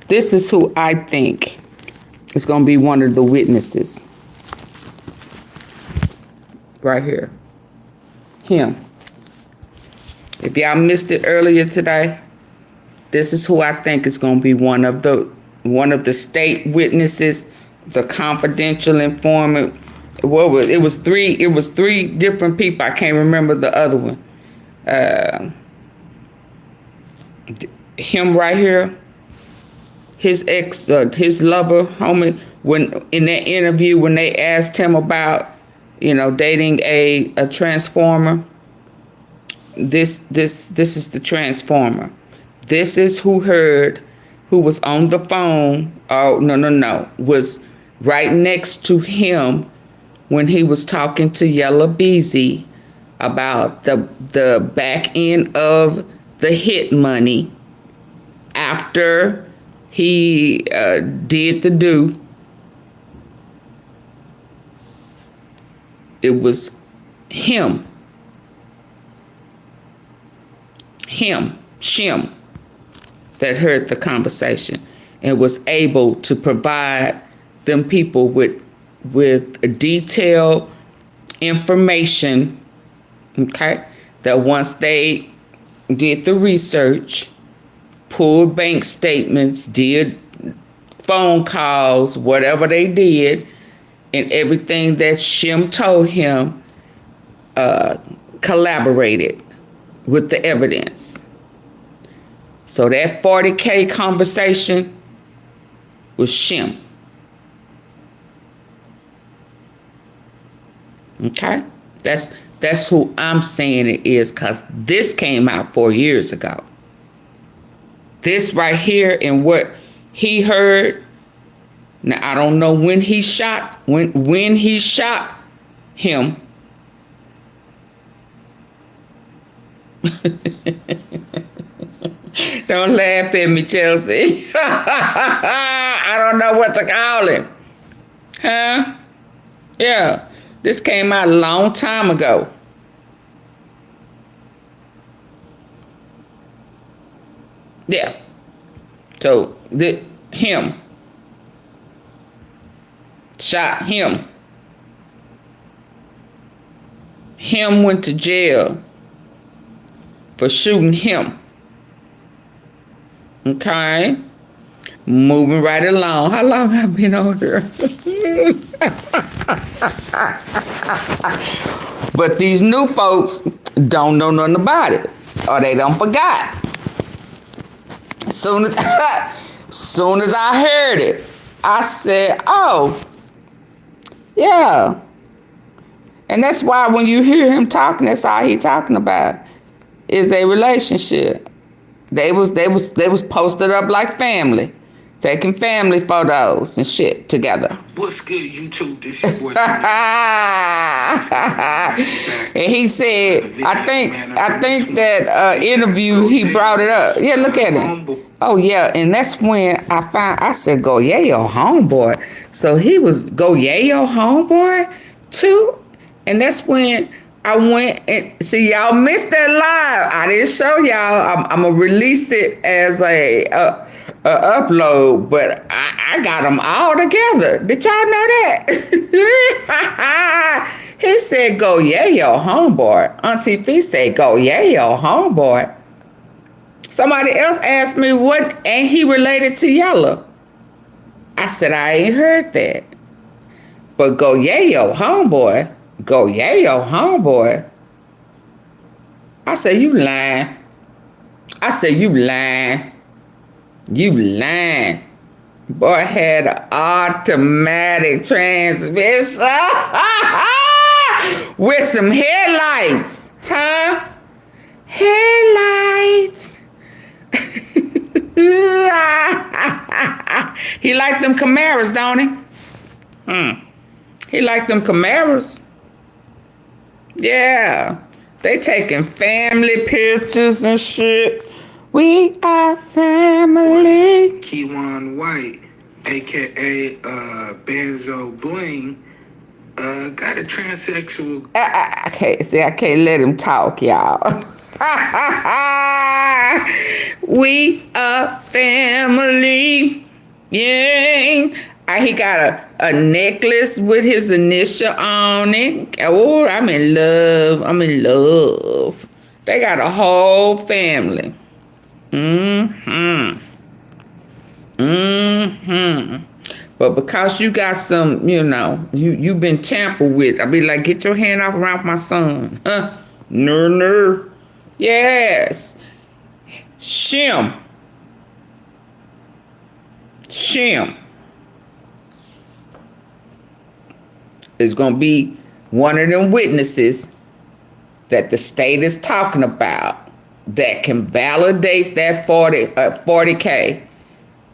Speaker 1: this is who I think is going to be one of the witnesses. Right here. Him. If y'all missed it earlier today, this is who I think is going to be one of the state witnesses, the confidential informant. It was three different people. I can't remember the other one. Him right here, his ex, his lover, homie. When in that interview, when they asked him about, dating a transformer. This is the transformer. This is who was on the phone. Oh, no, was right next to him when he was talking to YELLABEEZY about the back end of the hit money after he did the do. It was him, Shim, that heard the conversation and was able to provide them people with detailed information, okay, that once they did the research, pulled bank statements, did phone calls, whatever they did, and everything that Shim told him, collaborated with the evidence. So that 40K conversation was Shim. Okay? That's who I'm saying it is, because this came out 4 years ago. This right here and what he heard. Now I don't know when he shot him. Don't laugh at me, Chelsea. I don't know what to call him. Huh? Yeah. This came out a long time ago. Yeah. So him shot him. Him went to jail for shooting him. Okay. Moving right along. How long have I been on here? But these new folks don't know nothing about it, or they don't forgot. Soon as I heard it, I said, "Oh, yeah." And that's why when you hear him talking, that's all he talking about is a relationship. They was posted up like family, taking family photos and shit together.
Speaker 10: What's good, YouTube? This your boy.
Speaker 1: And he said, I think that interview he brought it up. Yeah, look at him. Oh yeah, and that's when I said GOYAYO homeboy. So he was GOYAYO homeboy too, and that's when I went and see y'all missed that live. I didn't show y'all. I'm gonna release it as a upload, but I got them all together. Did y'all know that? He said GOYAYO homeboy. AunTeaFee said GOYAYO homeboy. Somebody else asked me what ain't he related to Yella. I said I ain't heard that. But GOYAYO homeboy. GOYAYO homeboy. I said you lying. You lying. Boy had an automatic transmission with some headlights. Huh? Headlights. He liked them Camaros, don't he? He liked them Camaros. Yeah. They taking family pictures and shit. We are family.
Speaker 10: KEWONWHITE, aka Benzo Bling, got a transsexual.
Speaker 1: I can't let him talk, y'all. We are family. Yeah. He got a necklace with his initial on it. Oh, I'm in love. They got a whole family. But because you got some, you've been tampered with. I be like, get your hand off around my son. Huh? No. Yes. Shim. Is going to be one of them witnesses that the state is talking about that can validate that 40K.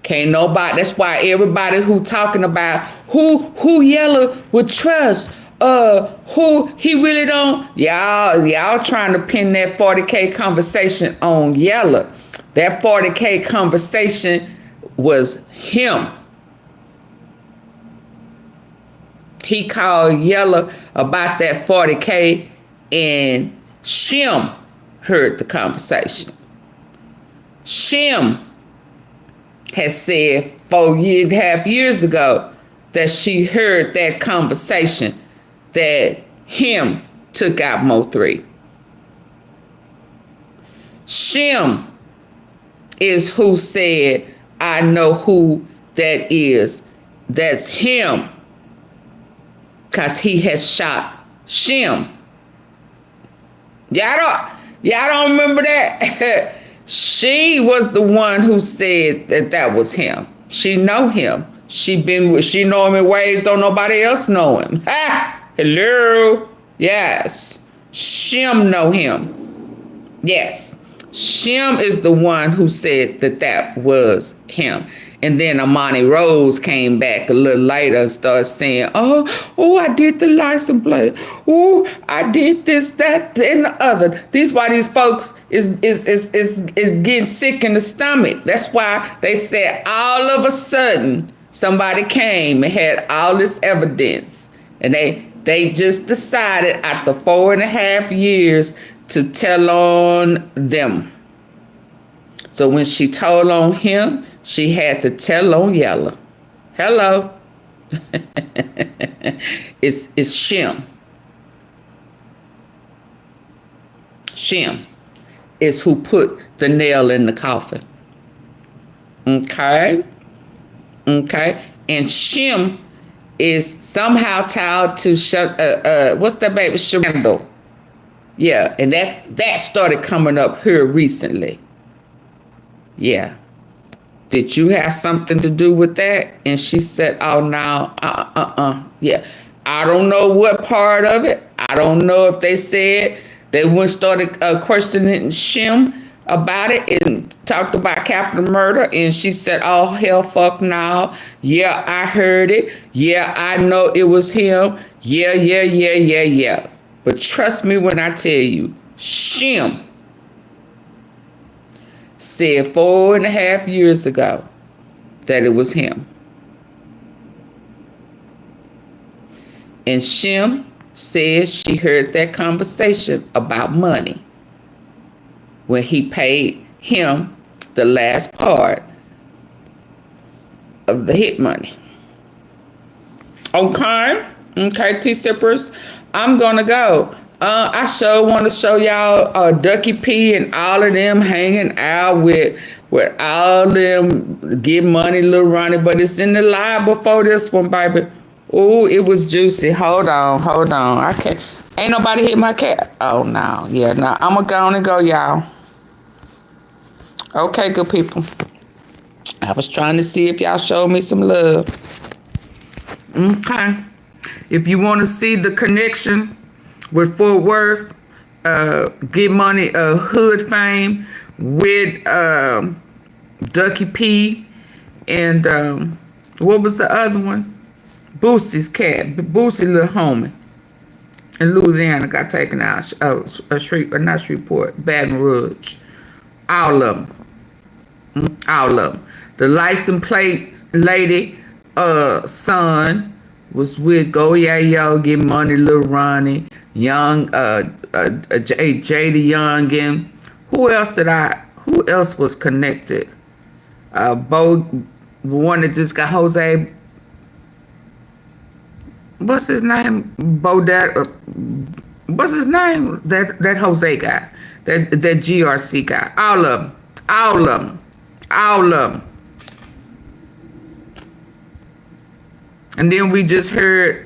Speaker 1: Can't nobody. That's why everybody who talking about who Yella would trust. who he really don't. Y'all trying to pin that 40K conversation on Yella. That 40K conversation was him. He called Yella about that 40K, and Shim heard the conversation. Shim has said 4.5 years ago that she heard that conversation that him took out Mo3. Shim is who said, I know who that is. That's him. Because he has shot Shim. Y'all don't remember that? She was the one who said that was him. She know him. She know him in ways don't nobody else know him. Ha! Hello? Yes. Shim know him. Yes. Shim is the one who said that was him. And then Armani Rose came back a little later and started saying, oh, I did the license plate. Oh, I did this, that, and the other. These why these folks is getting sick in the stomach. That's why they said all of a sudden somebody came and had all this evidence. And they just decided after 4.5 years to tell on them. So when she told on him, she had to tell on Yella. Hello. It's Shim. Shim is who put the nail in the coffin. Okay. Okay. And Shim is somehow tied to what's that baby? Randall. Yeah, and that started coming up here recently. Yeah. Did you have something to do with that? And she said, oh, no, yeah. I don't know what part of it. I don't know if they said they went started questioning Shim about it and talked about capital murder. And she said, oh, hell, fuck no. Yeah, I heard it. Yeah, I know it was him. Yeah. But trust me when I tell you, Shim said 4.5 years ago that it was him. And Shim said she heard that conversation about money when he paid him the last part of the hit money. Okay, T-Steppers, I'm gonna go. I sure want to show y'all Ducky P and all of them hanging out with all them Get Money, Lil Ronnie, but it's in the live before this one, baby. Oh, it was juicy. Hold on. I can't. Ain't nobody hit my cat. Oh, no. Yeah, no. I'm going to go on and go, y'all. Okay, good people. I was trying to see if y'all showed me some love. Okay. If you want to see the connection with Fort Worth, Get Money, Hood Fame, with Ducky P, and what was the other one? Boosie's cat, Boosie little homie in Louisiana got taken out, not Shreveport, Baton Rouge. All of them. The license plate lady, son, was with GOYAYO, Get Money, Lil Ronnie, Young, J.D. Youngin. Who else was connected? One that just got Jose. What's his name? What's his name? That Jose guy. That GRC guy. All of them. And then we just heard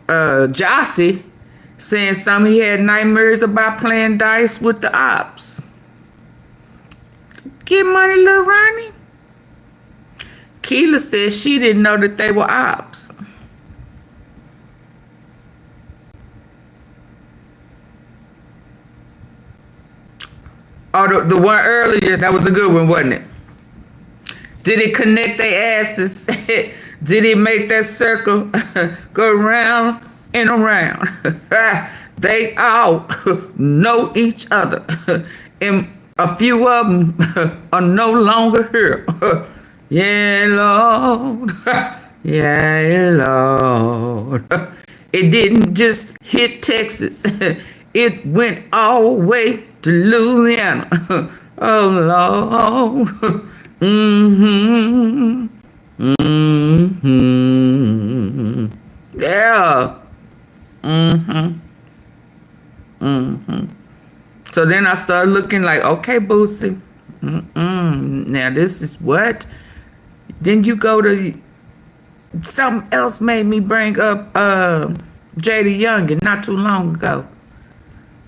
Speaker 1: Jossie saying something. He had nightmares about playing dice with the ops. Get Money, Lil Ronnie. Kila said she didn't know that they were ops. Oh, the one earlier, that was a good one, wasn't it? Did it connect their asses? Did he make that circle go round and around? They all know each other. And a few of them are no longer here. Yeah, Lord. Yeah, Lord. It didn't just hit Texas. It went all the way to Louisiana. Oh, Lord. Mm-hmm. Mm-hmm. Yeah. Mm-hmm. Mm-hmm. So then I started looking like, okay, Boosie. Now this is what? Then you go to something else made me bring up J.D. Youngin not too long ago.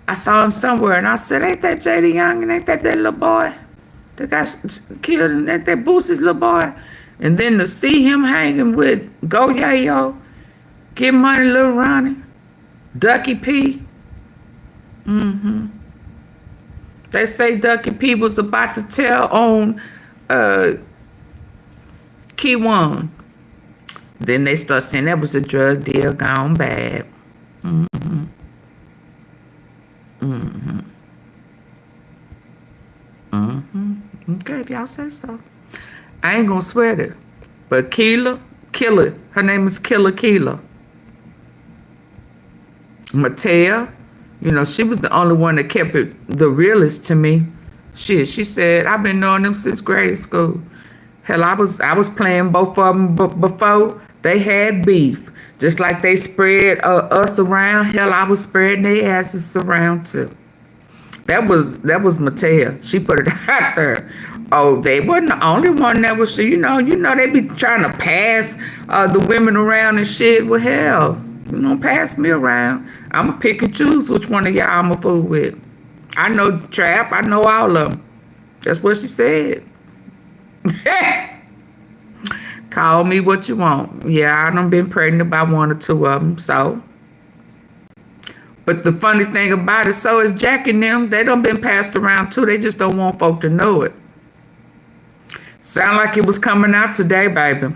Speaker 1: I saw him somewhere and I said, ain't that J.D. Youngin? Ain't that little boy that got killed? Ain't that Boosie's little boy? And then to see him hanging with GOYAYO, Get Money, Lil Ronnie, Ducky P. They say Ducky P was about to tell on Kewon. Then they start saying that was a drug deal gone bad. Okay, if y'all say so. I ain't gonna sweat it. But Kila, her name is Kila. Matea, you know, she was the only one that kept it the realest to me. She said, I've been knowing them since grade school. Hell, I was playing both of them before they had beef. Just like they spread us around, hell, I was spreading their asses around too. That was Matea. She put it out there. Oh, they wasn't the only one that was, you know, they be trying to pass the women around and shit. Well, hell, you know, pass me around. I'ma pick and choose which one of y'all I'ma fool with. I know Trap. I know all of them. That's what she said. Call me what you want. Yeah, I done been pregnant by one or two of them, so. But the funny thing about it, so is Jack and them. They done been passed around too. They just don't want folk to know it. Sound like it was coming out today, baby.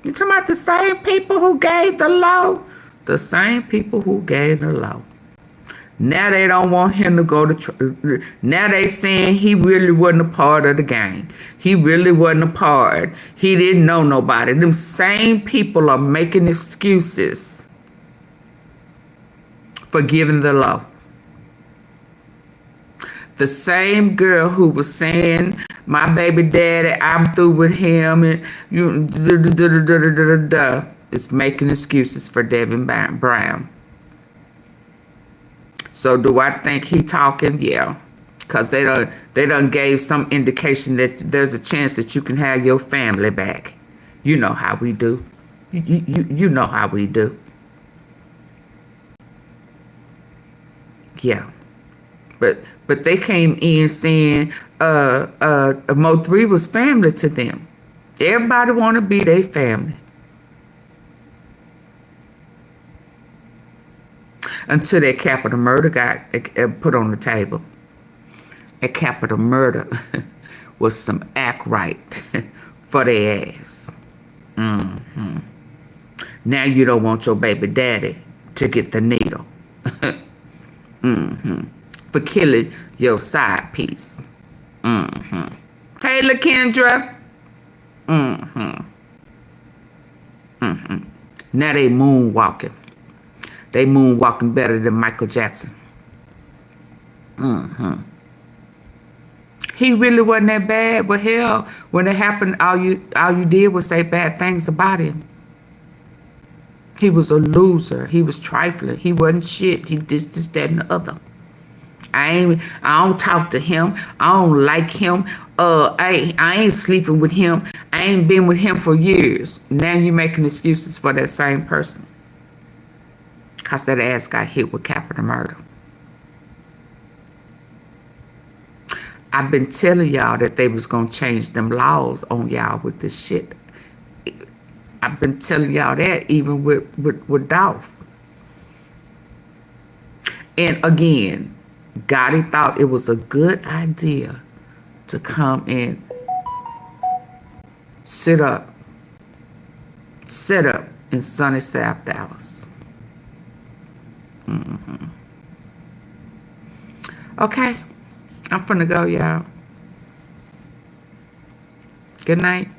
Speaker 1: You talking about the same people who gave the law? The same people who gave the law. Now they don't want him to go to now they saying he really wasn't a part of the gang. He really wasn't a part. He didn't know nobody. Them same people are making excuses for giving the law. The same girl who was saying, my baby daddy, I'm through with him, and you is making excuses for Devin Brown. So do I think he talking? Yeah. Because they done gave some indication that there's a chance that you can have your family back. You know how we do. You know how we do. Yeah. But they came in saying Mo3 was family to them. Everybody want to be their family. Until that capital murder got put on the table. A capital murder was some act right for their ass. Now you don't want your baby daddy to get the needle. For killing your side piece. Hey, LaKendra. Now they moonwalking. They moonwalking better than Michael Jackson. He really wasn't that bad, but hell, when it happened, all you did was say bad things about him. He was a loser. He was trifling. He wasn't shit. He this, that, and the other. I don't talk to him. I don't like him. I ain't sleeping with him. I ain't been with him for years. Now you making excuses for that same person. Because that ass got hit with capital murder. I've been telling y'all that they was going to change them laws on y'all with this shit. I've been telling y'all that even with Dolph. And again, Gotti thought it was a good idea to come and sit up set up in sunny South Dallas. Okay, I'm finna go, y'all. Good night.